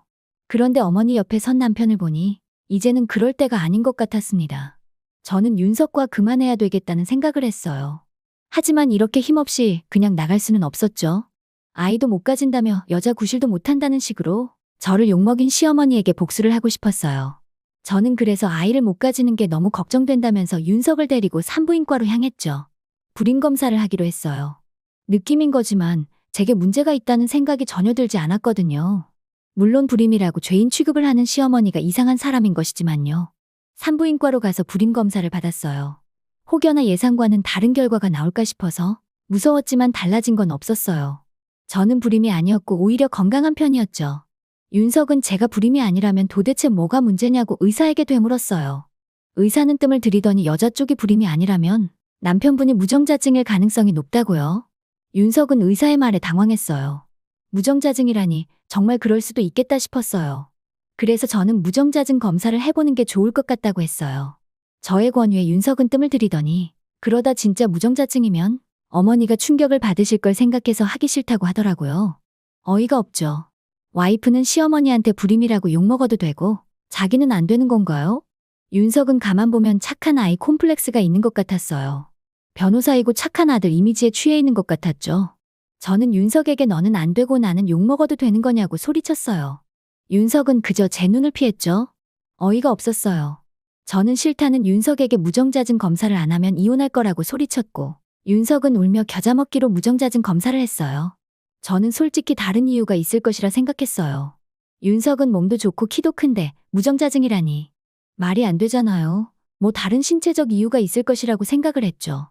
S2: 그런데 어머니 옆에 선 남편을 보니 이제는 그럴 때가 아닌 것 같았습니다. 저는 윤석과 그만해야 되겠다는 생각을 했어요. 하지만 이렇게 힘없이 그냥 나갈 수는 없었죠. 아이도 못 가진다며 여자 구실도 못한다는 식으로 저를 욕먹인 시어머니에게 복수를 하고 싶었어요. 저는 그래서 아이를 못 가지는 게 너무 걱정된다면서 윤석을 데리고 산부인과로 향했죠. 불임검사를 하기로 했어요. 느낌인 거지만 제게 문제가 있다는 생각이 전혀 들지 않았거든요. 물론 불임이라고 죄인 취급을 하는 시어머니가 이상한 사람인 것이지만요. 산부인과로 가서 불임검사를 받았어요. 혹여나 예상과는 다른 결과가 나올까 싶어서 무서웠지만 달라진 건 없었어요. 저는 불임이 아니었고 오히려 건강한 편이었죠. 윤석은 제가 불임이 아니라면 도대체 뭐가 문제냐고 의사에게 되물었어요. 의사는 뜸을 들이더니 여자 쪽이 불임이 아니라면 남편분이 무정자증일 가능성이 높다고요. 윤석은 의사의 말에 당황했어요. 무정자증이라니 정말 그럴 수도 있겠다 싶었어요. 그래서 저는 무정자증 검사를 해보는 게 좋을 것 같다고 했어요. 저의 권유에 윤석은 뜸을 들이더니 그러다 진짜 무정자증이면 어머니가 충격을 받으실 걸 생각해서 하기 싫다고 하더라고요. 어이가 없죠. 와이프는 시어머니한테 불임이라고 욕먹어도 되고 자기는 안 되는 건가요? 윤석은 가만 보면 착한 아이 콤플렉스가 있는 것 같았어요. 변호사이고 착한 아들 이미지에 취해 있는 것 같았죠. 저는 윤석에게 너는 안 되고 나는 욕먹어도 되는 거냐고 소리쳤어요. 윤석은 그저 제 눈을 피했죠. 어이가 없었어요. 저는 싫다는 윤석에게 무정자증 검사를 안 하면 이혼할 거라고 소리쳤고 윤석은 울며 겨자먹기로 무정자증 검사를 했어요. 저는 솔직히 다른 이유가 있을 것이라 생각했어요. 윤석은 몸도 좋고 키도 큰데 무정자증이라니. 말이 안 되잖아요. 뭐 다른 신체적 이유가 있을 것이라고 생각을 했죠.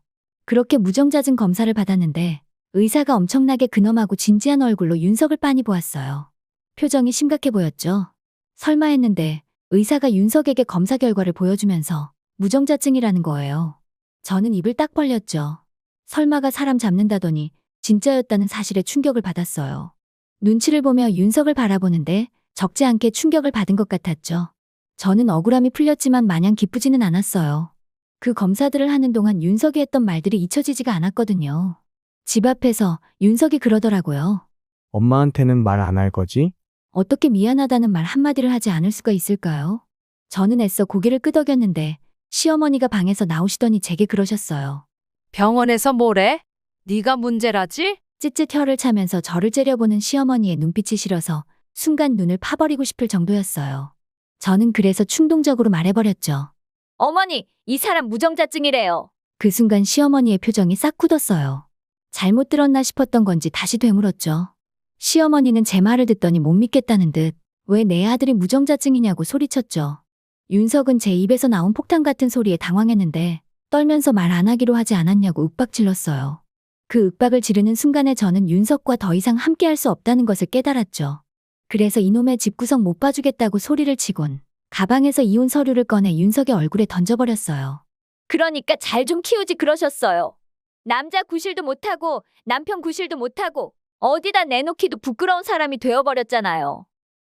S2: 그렇게 무정자증 검사를 받았는데 의사가 엄청나게 근엄하고 진지한 얼굴로 윤석을 빤히 보았어요. 표정이 심각해 보였죠. 설마 했는데 의사가 윤석에게 검사 결과를 보여주면서 무정자증이라는 거예요. 저는 입을 딱 벌렸죠. 설마가 사람 잡는다더니 진짜였다는 사실에 충격을 받았어요. 눈치를 보며 윤석을 바라보는데 적지 않게 충격을 받은 것 같았죠. 저는 억울함이 풀렸지만 마냥 기쁘지는 않았어요. 그 검사들을 하는 동안 윤석이 했던 말들이 잊혀지지가 않았거든요. 집 앞에서 윤석이 그러더라고요.
S13: 엄마한테는 말 안 할 거지?
S2: 어떻게 미안하다는 말 한마디를 하지 않을 수가 있을까요? 저는 애써 고개를 끄덕였는데 시어머니가 방에서 나오시더니 제게 그러셨어요.
S11: 병원에서 뭐래? 네가 문제라지?
S2: 찌릿 혀를 차면서 저를 째려보는 시어머니의 눈빛이 싫어서 순간 눈을 파버리고 싶을 정도였어요. 저는 그래서 충동적으로 말해버렸죠.
S14: 어머니, 이 사람 무정자증이래요.
S2: 그 순간 시어머니의 표정이 싹 굳었어요. 잘못 들었나 싶었던 건지 다시 되물었죠. 시어머니는 제 말을 듣더니 못 믿겠다는 듯 왜 내 아들이 무정자증이냐고 소리쳤죠. 윤석은 제 입에서 나온 폭탄 같은 소리에 당황했는데 떨면서 말 안 하기로 하지 않았냐고 윽박질렀어요. 그 윽박을 지르는 순간에 저는 윤석과 더 이상 함께할 수 없다는 것을 깨달았죠. 그래서 이놈의 집구석 못 봐주겠다고 소리를 치곤 가방에서 이혼 서류를 꺼내 윤석의 얼굴에 던져버렸어요.
S14: 그러니까 잘 좀 키우지 그러셨어요. 남자 구실도 못하고 남편 구실도 못하고 어디다 내놓기도 부끄러운 사람이 되어버렸잖아요.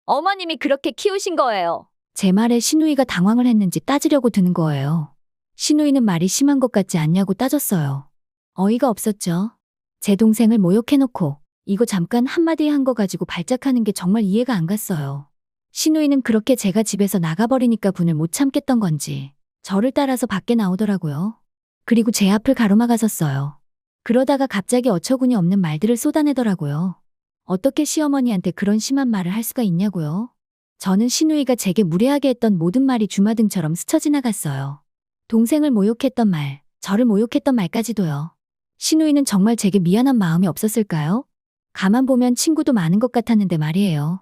S14: 어머님이 그렇게 키우신 거예요.
S2: 제 말에 신우이가 당황을 했는지 따지려고 드는 거예요. 신우이는 말이 심한 것 같지 않냐고 따졌어요. 어이가 없었죠. 제 동생을 모욕해놓고 이거 잠깐 한마디 한 거 가지고 발작하는 게 정말 이해가 안 갔어요. 신우이는 그렇게 제가 집에서 나가버리니까 분을 못 참겠던 건지 저를 따라서 밖에 나오더라고요. 그리고 제 앞을 가로막았었어요. 그러다가 갑자기 어처구니 없는 말들을 쏟아내더라고요. 어떻게 시어머니한테 그런 심한 말을 할 수가 있냐고요. 저는 신우이가 제게 무례하게 했던 모든 말이 주마등처럼 스쳐 지나갔어요. 동생을 모욕했던 말, 저를 모욕했던 말까지도요. 신우이는 정말 제게 미안한 마음이 없었을까요? 가만 보면 친구도 많은 것 같았는데 말이에요.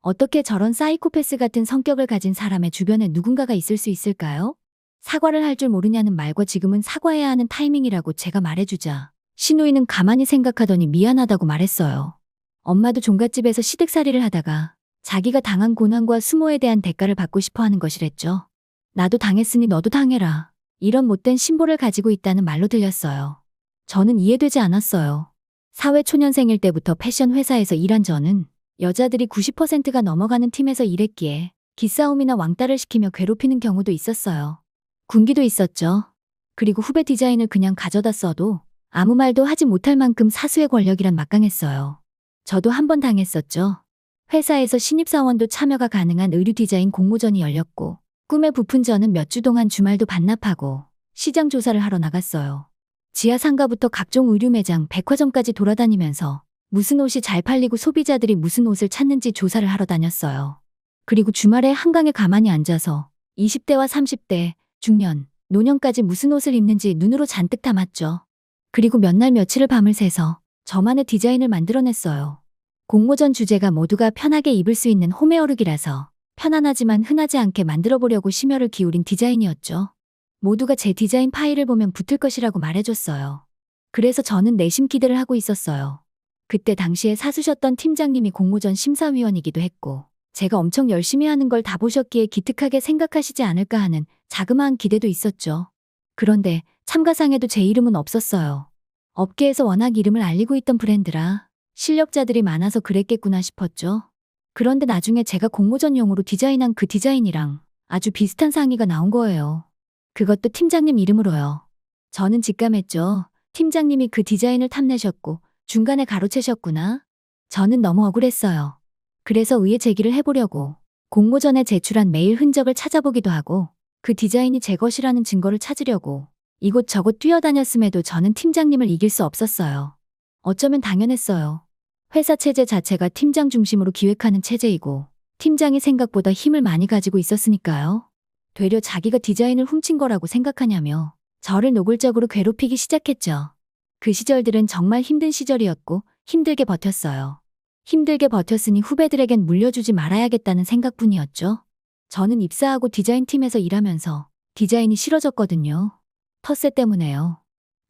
S2: 어떻게 저런 사이코패스 같은 성격을 가진 사람의 주변에 누군가가 있을 수 있을까요? 사과를 할 줄 모르냐는 말과 지금은 사과해야 하는 타이밍이라고 제가 말해주자 신우이는 가만히 생각하더니 미안하다고 말했어요. 엄마도 종갓집에서 시댁살이를 하다가 자기가 당한 고난과 수모에 대한 대가를 받고 싶어 하는 것이랬죠. 나도 당했으니 너도 당해라. 이런 못된 신보를 가지고 있다는 말로 들렸어요. 저는 이해되지 않았어요. 사회초년생일 때부터 패션 회사에서 일한 저는 여자들이 90%가 넘어가는 팀에서 일했기에 기싸움이나 왕따를 시키며 괴롭히는 경우도 있었어요. 군기도 있었죠. 그리고 후배 디자인을 그냥 가져다 써도 아무 말도 하지 못할 만큼 사수의 권력이란 막강했어요. 저도 한 번 당했었죠. 회사에서 신입사원도 참여가 가능한 의류 디자인 공모전이 열렸고 꿈에 부푼 저는 몇 주 동안 주말도 반납하고 시장 조사를 하러 나갔어요. 지하 상가부터 각종 의류 매장, 백화점까지 돌아다니면서 무슨 옷이 잘 팔리고 소비자들이 무슨 옷을 찾는지 조사를 하러 다녔어요. 그리고 주말에 한강에 가만히 앉아서 20대와 30대, 중년, 노년까지 무슨 옷을 입는지 눈으로 잔뜩 담았죠. 그리고 몇 날 며칠을 밤을 새서 저만의 디자인을 만들어냈어요. 공모전 주제가 모두가 편하게 입을 수 있는 홈웨어룩이라서 편안하지만 흔하지 않게 만들어보려고 심혈을 기울인 디자인이었죠. 모두가 제 디자인 파일을 보면 붙을 것이라고 말해줬어요. 그래서 저는 내심 기대를 하고 있었어요. 그때 당시에 사수셨던 팀장님이 공모전 심사위원이기도 했고 제가 엄청 열심히 하는 걸 다 보셨기에 기특하게 생각하시지 않을까 하는 자그마한 기대도 있었죠. 그런데 참가상에도 제 이름은 없었어요. 업계에서 워낙 이름을 알리고 있던 브랜드라 실력자들이 많아서 그랬겠구나 싶었죠. 그런데 나중에 제가 공모전용으로 디자인한 그 디자인이랑 아주 비슷한 상의가 나온 거예요. 그것도 팀장님 이름으로요. 저는 직감했죠. 팀장님이 그 디자인을 탐내셨고 중간에 가로채셨구나. 저는 너무 억울했어요. 그래서 의회 제기를 해보려고 공모전에 제출한 메일 흔적을 찾아보기도 하고 그 디자인이 제 것이라는 증거를 찾으려고 이곳저곳 뛰어다녔음에도 저는 팀장님을 이길 수 없었어요. 어쩌면 당연했어요. 회사 체제 자체가 팀장 중심으로 기획하는 체제이고 팀장이 생각보다 힘을 많이 가지고 있었으니까요. 되려 자기가 디자인을 훔친 거라고 생각하냐며 저를 노골적으로 괴롭히기 시작했죠. 그 시절들은 정말 힘든 시절이었고 힘들게 버텼어요. 힘들게 버텼으니 후배들에겐 물려주지 말아야겠다는 생각뿐이었죠. 저는 입사하고 디자인팀에서 일하면서 디자인이 싫어졌거든요. 텃세 때문에요.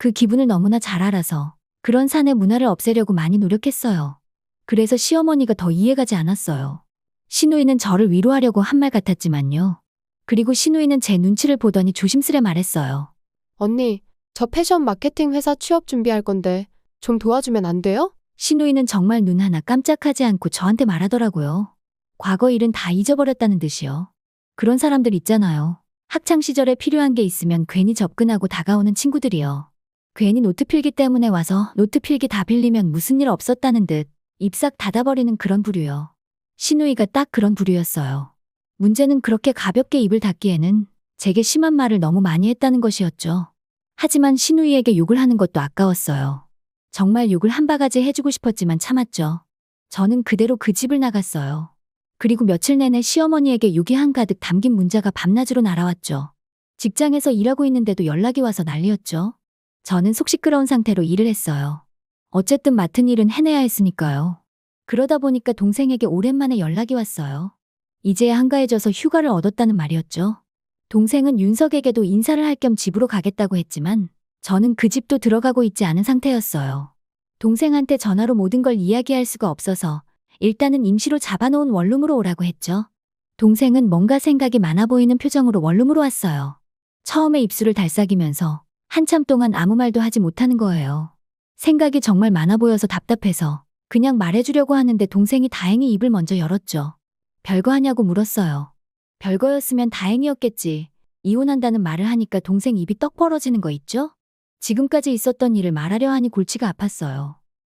S2: 그 기분을 너무나 잘 알아서 그런 사내 문화를 없애려고 많이 노력했어요. 그래서 시어머니가 더 이해가지 않았어요. 시누이는 저를 위로하려고 한 말 같았지만요. 그리고 시누이는 제 눈치를 보더니 조심스레 말했어요.
S12: 언니, 저 패션 마케팅 회사 취업 준비할 건데 좀 도와주면 안 돼요?
S2: 시누이는 정말 눈 하나 깜짝하지 않고 저한테 말하더라고요. 과거 일은 다 잊어버렸다는 듯이요. 그런 사람들 있잖아요. 학창시절에 필요한 게 있으면 괜히 접근하고 다가오는 친구들이요. 괜히 노트 필기 때문에 와서 노트 필기 다 빌리면 무슨 일 없었다는 듯 입싹 닫아버리는 그런 부류요. 시누이가 딱 그런 부류였어요. 문제는 그렇게 가볍게 입을 닫기에는 제게 심한 말을 너무 많이 했다는 것이었죠. 하지만 시누이에게 욕을 하는 것도 아까웠어요. 정말 욕을 한 바가지 해주고 싶었지만 참았죠. 저는 그대로 그 집을 나갔어요. 그리고 며칠 내내 시어머니에게 욕이 한가득 담긴 문자가 밤낮으로 날아왔죠. 직장에서 일하고 있는데도 연락이 와서 난리였죠. 저는 속 시끄러운 상태로 일을 했어요. 어쨌든 맡은 일은 해내야 했으니까요. 그러다 보니까 동생에게 오랜만에 연락이 왔어요. 이제야 한가해져서 휴가를 얻었다는 말이었죠. 동생은 윤석에게도 인사를 할 겸 집으로 가겠다고 했지만 저는 그 집도 들어가고 있지 않은 상태였어요. 동생한테 전화로 모든 걸 이야기할 수가 없어서 일단은 임시로 잡아놓은 원룸으로 오라고 했죠. 동생은 뭔가 생각이 많아 보이는 표정으로 원룸으로 왔어요. 처음에 입술을 달싹이면서 한참 동안 아무 말도 하지 못하는 거예요. 생각이 정말 많아 보여서 답답해서 그냥 말해주려고 하는데 동생이 다행히 입을 먼저 열었죠. 별거 하냐고 물었어요. 별거였으면 다행이었겠지. 이혼한다는 말을 하니까 동생 입이 떡 벌어지는 거 있죠? 지금까지 있었던 일을 말하려 하니 골치가 아팠어요.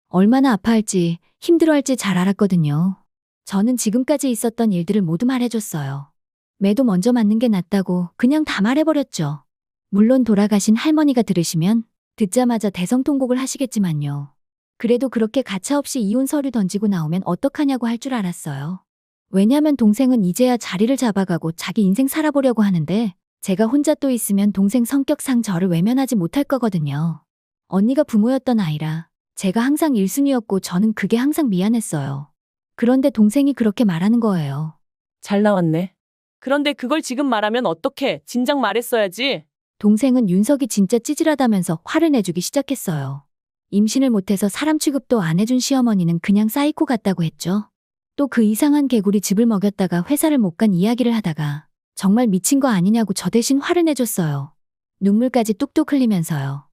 S2: 얼마나 아파할지 힘들어할지 잘 알았거든요. 저는 지금까지 있었던 일들을 모두 말해줬어요. 매도 먼저 맞는 게 낫다고 그냥 다 말해버렸죠. 물론 돌아가신 할머니가 들으시면 듣자마자 대성통곡을 하시겠지만요. 그래도 그렇게 가차없이 이혼 서류 던지고 나오면 어떡하냐고 할 줄 알았어요. 왜냐면 동생은 이제야 자리를 잡아가고 자기 인생 살아보려고 하는데 제가 혼자 또 있으면 동생 성격상 저를 외면하지 못할 거거든요. 언니가 부모였던 아이라 제가 항상 1순위였고 저는 그게 항상 미안했어요. 그런데 동생이 그렇게 말하는 거예요.
S15: 잘 나왔네. 그런데 그걸 지금 말하면 어떡해? 진작 말했어야지.
S2: 동생은 윤석이 진짜 찌질하다면서 화를 내주기 시작했어요. 임신을 못해서 사람 취급도 안 해준 시어머니는 그냥 사이코 같다고 했죠. 또 그 이상한 개구리 집을 먹였다가 회사를 못 간 이야기를 하다가 정말 미친 거 아니냐고 저 대신 화를 내줬어요. 눈물까지 뚝뚝 흘리면서요.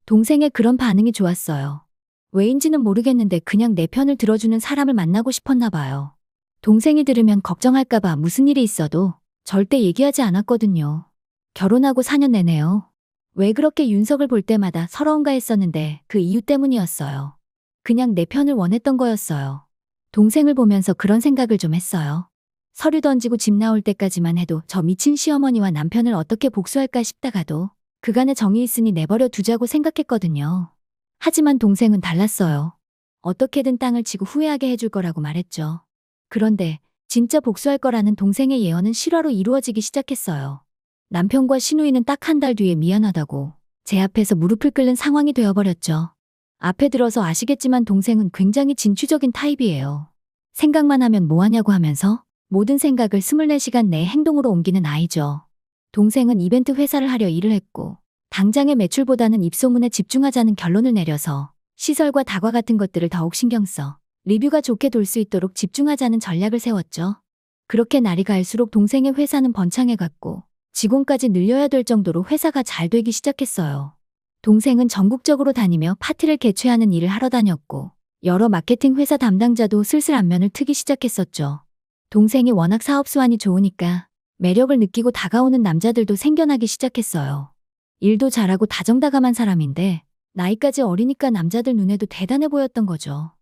S2: 동생의 그런 반응이 좋았어요. 왜인지는 모르겠는데 그냥 내 편을 들어주는 사람을 만나고 싶었나 봐요. 동생이 들으면 걱정할까봐 무슨 일이 있어도 절대 얘기하지 않았거든요. 결혼하고 4년 내내요. 왜 그렇게 윤석을 볼 때마다 서러운가 했었는데 그 이유 때문이었어요. 그냥 내 편을 원했던 거였어요. 동생을 보면서 그런 생각을 좀 했어요. 서류 던지고 집 나올 때까지만 해도 저 미친 시어머니와 남편을 어떻게 복수할까 싶다가도 그간의 정이 있으니 내버려 두자고 생각했거든요. 하지만 동생은 달랐어요. 어떻게든 땅을 치고 후회하게 해줄 거라고 말했죠. 그런데 진짜 복수할 거라는 동생의 예언은 실화로 이루어지기 시작했어요. 남편과 시누이는 딱 한 달 뒤에 미안하다고 제 앞에서 무릎을 꿇는 상황이 되어버렸죠. 앞에 들어서 아시겠지만 동생은 굉장히 진취적인 타입이에요. 생각만 하면 뭐하냐고 하면서 모든 생각을 24시간 내에 행동으로 옮기는 아이죠. 동생은 이벤트 회사를 하려 일을 했고 당장의 매출보다는 입소문에 집중하자는 결론을 내려서 시설과 다과 같은 것들을 더욱 신경 써 리뷰가 좋게 돌 수 있도록 집중하자는 전략을 세웠죠. 그렇게 날이 갈수록 동생의 회사는 번창해갔고 직원까지 늘려야 될 정도로 회사가 잘 되기 시작했어요. 동생은 전국적으로 다니며 파티를 개최하는 일을 하러 다녔고 여러 마케팅 회사 담당자도 슬슬 안면을 트기 시작했었죠. 동생이 워낙 사업 수완이 좋으니까 매력을 느끼고 다가오는 남자들도 생겨나기 시작했어요. 일도 잘하고 다정다감한 사람인데 나이까지 어리니까 남자들 눈에도 대단해 보였던 거죠.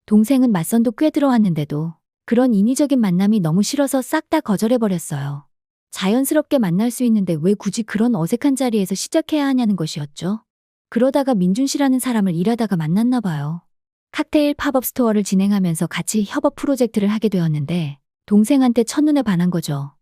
S2: 동생은 맞선도 꽤 들어왔는데도 그런 인위적인 만남이 너무 싫어서 싹 다 거절해버렸어요. 자연스럽게 만날 수 있는데 왜 굳이 그런 어색한 자리에서 시작해야 하냐는 것이었죠. 그러다가 민준 씨라는 사람을 일하다가 만났나 봐요. 칵테일 팝업 스토어를 진행하면서 같이 협업 프로젝트를 하게 되었는데 동생한테 첫눈에 반한 거죠.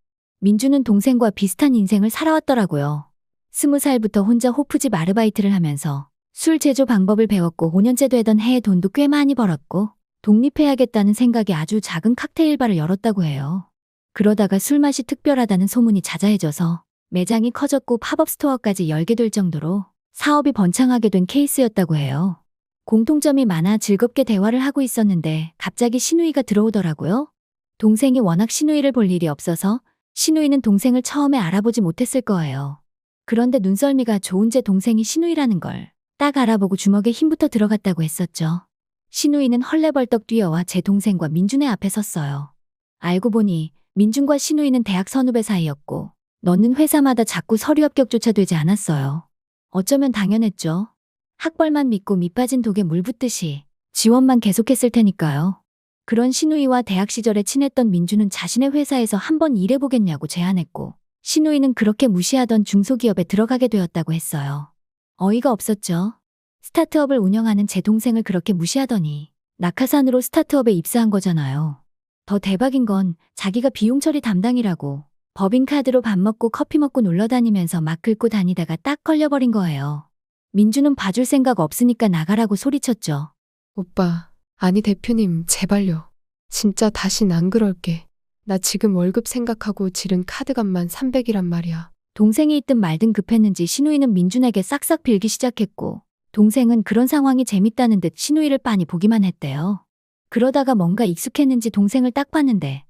S2: 민준은 동생과 비슷한 인생을 살아왔더라고요. 20살부터 혼자 호프집 아르바이트를 하면서 술 제조 방법을 배웠고 5년째 되던 해에 돈도 꽤 많이 벌었고 독립해야겠다는 생각에 아주 작은 칵테일 바를 열었다고 해요. 그러다가 술맛이 특별하다는 소문이 자자해져서 매장이 커졌고 팝업 스토어까지 열게 될 정도로 사업이 번창하게 된 케이스였다고 해요. 공통점이 많아 즐겁게 대화를 하고 있었는데 갑자기 신우이가 들어오더라고요. 동생이 워낙 신우이를 볼 일이 없어서 신우이는 동생을 처음에 알아보지 못했을 거예요. 그런데 눈썰미가 좋은 제 동생이 신우이라는 걸 딱 알아보고 주먹에 힘부터 들어갔다고 했었죠. 신우이는 헐레벌떡 뛰어와 제 동생과 민준의 앞에 섰어요. 알고 보니 민준과 신우이는 대학 선후배 사이였고 넣는 회사마다 자꾸 서류 합격조차 되지 않았어요. 어쩌면 당연했죠. 학벌만 믿고 밑빠진 독에 물 붓듯이 지원만 계속했을 테니까요. 그런 신우이와 대학 시절에 친했던 민준은 자신의 회사에서 한번 일해보겠냐고 제안했고 신우이는 그렇게 무시하던 중소기업에 들어가게 되었다고 했어요. 어이가 없었죠. 스타트업을 운영하는 제 동생을 그렇게 무시하더니 낙하산으로 스타트업에 입사한 거잖아요. 더 대박인 건 자기가 비용 처리 담당이라고 법인카드로 밥 먹고 커피 먹고 놀러 다니면서 막 긁고 다니다가 딱 걸려버린 거예요. 민주는 봐줄 생각 없으니까 나가라고 소리쳤죠.
S12: 오빠, 아니 대표님, 제발요. 진짜 다신 안 그럴게. 나 지금 월급 생각하고 지른 카드값만 300이란 말이야.
S2: 동생이 있든 말든 급했는지 신우이는 민준에게 싹싹 빌기 시작했고 동생은 그런 상황이 재밌다는 듯 신우이를 빤히 보기만 했대요. 그러다가 뭔가 익숙했는지 동생을 딱 봤는데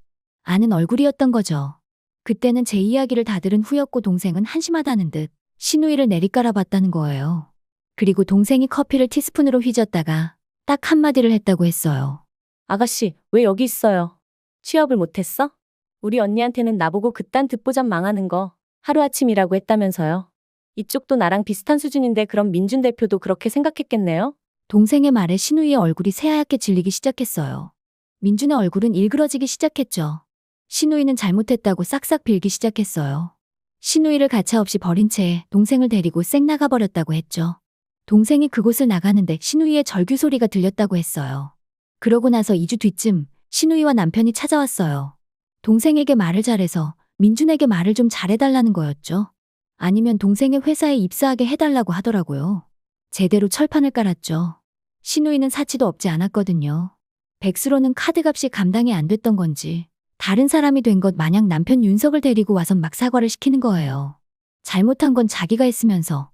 S2: 아는 얼굴이었던 거죠. 그때는 제 이야기를 다 들은 후였고 동생은 한심하다는 듯 신우이를 내리깔아봤다는 거예요. 그리고 동생이 커피를 티스푼으로 휘젓다가 딱 한마디를 했다고 했어요.
S15: 아가씨, 왜 여기 있어요? 취업을 못했어? 우리 언니한테는 나보고 그딴 듣보잡 망하는 거 하루아침이라고 했다면서요. 이쪽도 나랑 비슷한 수준인데 그럼 민준 대표도 그렇게 생각했겠네요?
S2: 동생의 말에 신우이의 얼굴이 새하얗게 질리기 시작했어요. 민준의 얼굴은 일그러지기 시작했죠. 신우이는 잘못했다고 싹싹 빌기 시작했어요. 신우이를 가차없이 버린 채 동생을 데리고 쌩 나가버렸다고 했죠. 동생이 그곳을 나가는데 신우이의 절규 소리가 들렸다고 했어요. 그러고 나서 2주 뒤쯤 신우이와 남편이 찾아왔어요. 동생에게 말을 잘해서 민준에게 말을 좀 잘해달라는 거였죠. 아니면 동생의 회사에 입사하게 해달라고 하더라고요. 제대로 철판을 깔았죠. 신우이는 사치도 없지 않았거든요. 백수로는 카드값이 감당이 안 됐던 건지 다른 사람이 된 것 마냥 남편 윤석을 데리고 와서 막 사과를 시키는 거예요. 잘못한 건 자기가 했으면서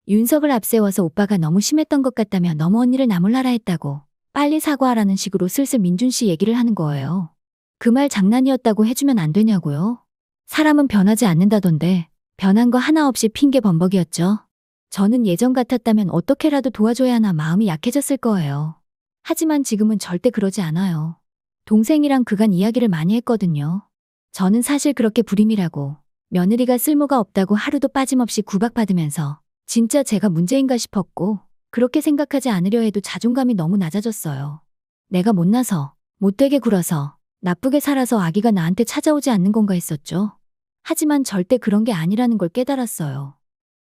S2: 윤석을 앞세워서 오빠가 너무 심했던 것 같다며 너무 언니를 나몰라라 했다고 빨리 사과하라는 식으로 슬슬 민준 씨 얘기를 하는 거예요. 그 말 장난이었다고 해주면 안 되냐고요. 사람은 변하지 않는다던데 변한 거 하나 없이 핑계 범벅이었죠. 저는 예전 같았다면 어떻게라도 도와줘야 하나 마음이 약해졌을 거예요. 하지만 지금은 절대 그러지 않아요. 동생이랑 그간 이야기를 많이 했거든요. 저는 사실 그렇게 불임이라고 며느리가 쓸모가 없다고 하루도 빠짐없이 구박받으면서 진짜 제가 문제인가 싶었고 그렇게 생각하지 않으려 해도 자존감이 너무 낮아졌어요. 내가 못나서 못되게 굴어서 나쁘게 살아서 아기가 나한테 찾아오지 않는 건가 했었죠. 하지만 절대 그런 게 아니라는 걸 깨달았어요.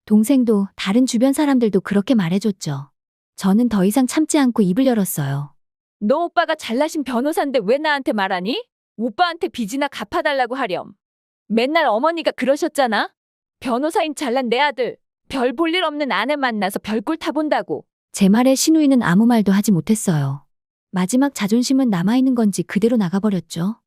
S2: 동생도 다른 주변 사람들도 그렇게 말해줬죠. 저는 더 이상 참지 않고 입을 열었어요.
S14: 너 오빠가 잘나신 변호사인데 왜 나한테 말하니? 오빠한테 빚이나 갚아달라고 하렴. 맨날 어머니가 그러셨잖아. 변호사인 잘난 내 아들, 별 볼 일 없는 아내 만나서 별꼴 타본다고.
S2: 제 말에 신우이는 아무 말도 하지 못했어요. 마지막 자존심은 남아있는 건지 그대로 나가버렸죠.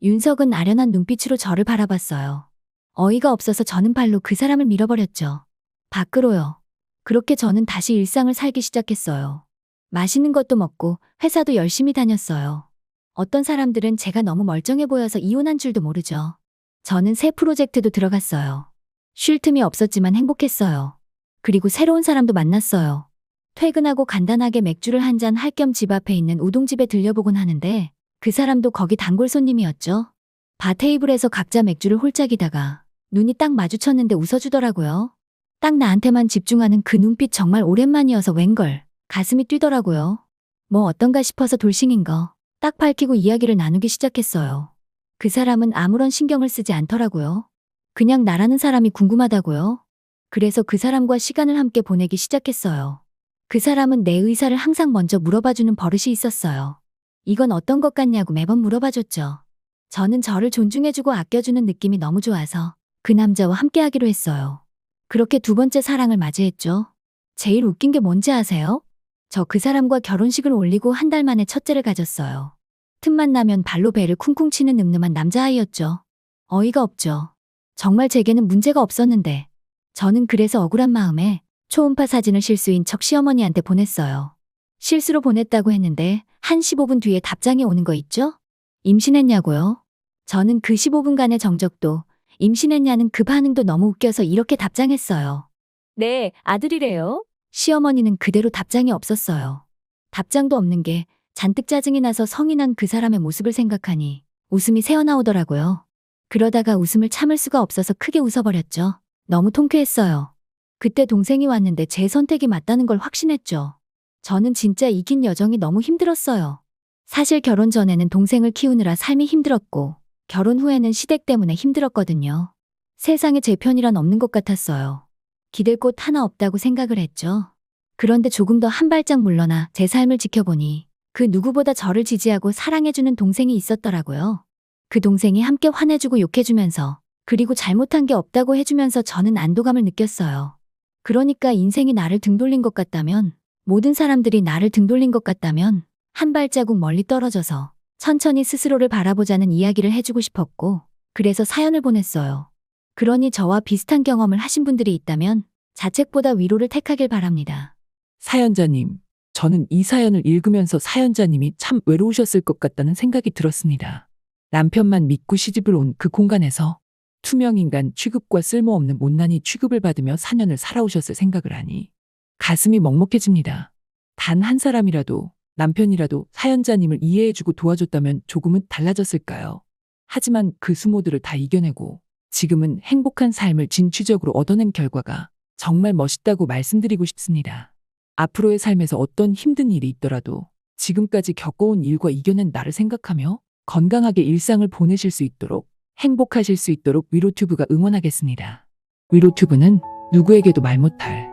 S2: 윤석은 아련한 눈빛으로 저를 바라봤어요. 어이가 없어서 저는 발로 그 사람을 밀어버렸죠. 밖으로요. 그렇게 저는 다시 일상을 살기 시작했어요. 맛있는 것도 먹고 회사도 열심히 다녔어요. 어떤 사람들은 제가 너무 멀쩡해 보여서 이혼한 줄도 모르죠. 저는 새 프로젝트도 들어갔어요. 쉴 틈이 없었지만 행복했어요. 그리고 새로운 사람도 만났어요. 퇴근하고 간단하게 맥주를 한 잔 할 겸 집 앞에 있는 우동집에 들려보곤 하는데 그 사람도 거기 단골 손님이었죠. 바 테이블에서 각자 맥주를 홀짝이다가 눈이 딱 마주쳤는데 웃어주더라고요. 딱 나한테만 집중하는 그 눈빛 정말 오랜만이어서 웬걸 가슴이 뛰더라고요. 뭐 어떤가 싶어서 돌싱인 거 딱 밝히고 이야기를 나누기 시작했어요. 그 사람은 아무런 신경을 쓰지 않더라고요. 그냥 나라는 사람이 궁금하다고요. 그래서 그 사람과 시간을 함께 보내기 시작했어요. 그 사람은 내 의사를 항상 먼저 물어봐주는 버릇이 있었어요. 이건 어떤 것 같냐고 매번 물어봐줬죠. 저는 저를 존중해주고 아껴주는 느낌이 너무 좋아서 그 남자와 함께하기로 했어요. 그렇게 두 번째 사랑을 맞이했죠. 제일 웃긴 게 뭔지 아세요? 저 그 사람과 결혼식을 올리고 한 달 만에 첫째를 가졌어요. 틈만 나면 발로 배를 쿵쿵 치는 늠름한 남자아이였죠. 어이가 없죠. 정말 제게는 문제가 없었는데 저는 그래서 억울한 마음에 초음파 사진을 실수인 척 시어머니한테 보냈어요. 실수로 보냈다고 했는데 한 15분 뒤에 답장이 오는 거 있죠? 임신했냐고요? 저는 그 15분간의 정적도 임신했냐는 그 반응도 너무 웃겨서 이렇게 답장했어요.
S14: 네, 아들이래요.
S2: 시어머니는 그대로 답장이 없었어요. 답장도 없는 게 잔뜩 짜증이 나서 성이 난 그 사람의 모습을 생각하니 웃음이 새어나오더라고요. 그러다가 웃음을 참을 수가 없어서 크게 웃어버렸죠. 너무 통쾌했어요. 그때 동생이 왔는데 제 선택이 맞다는 걸 확신했죠. 저는 진짜 이긴 여정이 너무 힘들었어요. 사실 결혼 전에는 동생을 키우느라 삶이 힘들었고 결혼 후에는 시댁 때문에 힘들었거든요. 세상에 제 편이란 없는 것 같았어요. 기댈 곳 하나 없다고 생각을 했죠. 그런데 조금 더 한 발짝 물러나 제 삶을 지켜보니 그 누구보다 저를 지지하고 사랑해주는 동생이 있었더라고요. 그 동생이 함께 화내주고 욕해주면서 그리고 잘못한 게 없다고 해주면서 저는 안도감을 느꼈어요. 그러니까 인생이 나를 등 돌린 것 같다면, 모든 사람들이 나를 등 돌린 것 같다면 한 발자국 멀리 떨어져서 천천히 스스로를 바라보자는 이야기를 해주고 싶었고, 그래서 사연을 보냈어요. 그러니 저와 비슷한 경험을 하신 분들이 있다면 자책보다 위로를 택하길 바랍니다.
S1: 사연자님, 저는 이 사연을 읽으면서 사연자님이 참 외로우셨을 것 같다는 생각이 들었습니다. 남편만 믿고 시집을 온 그 공간에서 투명인간 취급과 쓸모없는 못난이 취급을 받으며 4년을 살아오셨을 생각을 하니 가슴이 먹먹해집니다. 단 한 사람이라도, 남편이라도 사연자님을 이해해주고 도와줬다면 조금은 달라졌을까요? 하지만 그 수모들을 다 이겨내고 지금은 행복한 삶을 진취적으로 얻어낸 결과가 정말 멋있다고 말씀드리고 싶습니다. 앞으로의 삶에서 어떤 힘든 일이 있더라도 지금까지 겪어온 일과 이겨낸 나를 생각하며 건강하게 일상을 보내실 수 있도록, 행복하실 수 있도록 위로튜브가 응원하겠습니다. 위로튜브는 누구에게도 말 못할,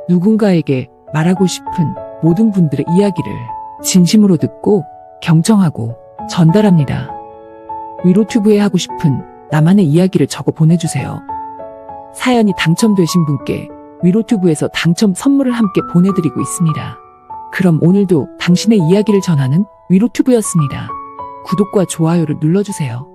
S1: 누군가에게 말하고 싶은 모든 분들의 이야기를 진심으로 듣고 경청하고 전달합니다. 위로튜브에 하고 싶은 나만의 이야기를 적어 보내주세요. 사연이 당첨되신 분께 위로튜브에서 당첨 선물을 함께 보내드리고 있습니다. 그럼 오늘도 당신의 이야기를 전하는 위로튜브였습니다. 구독과 좋아요를 눌러주세요.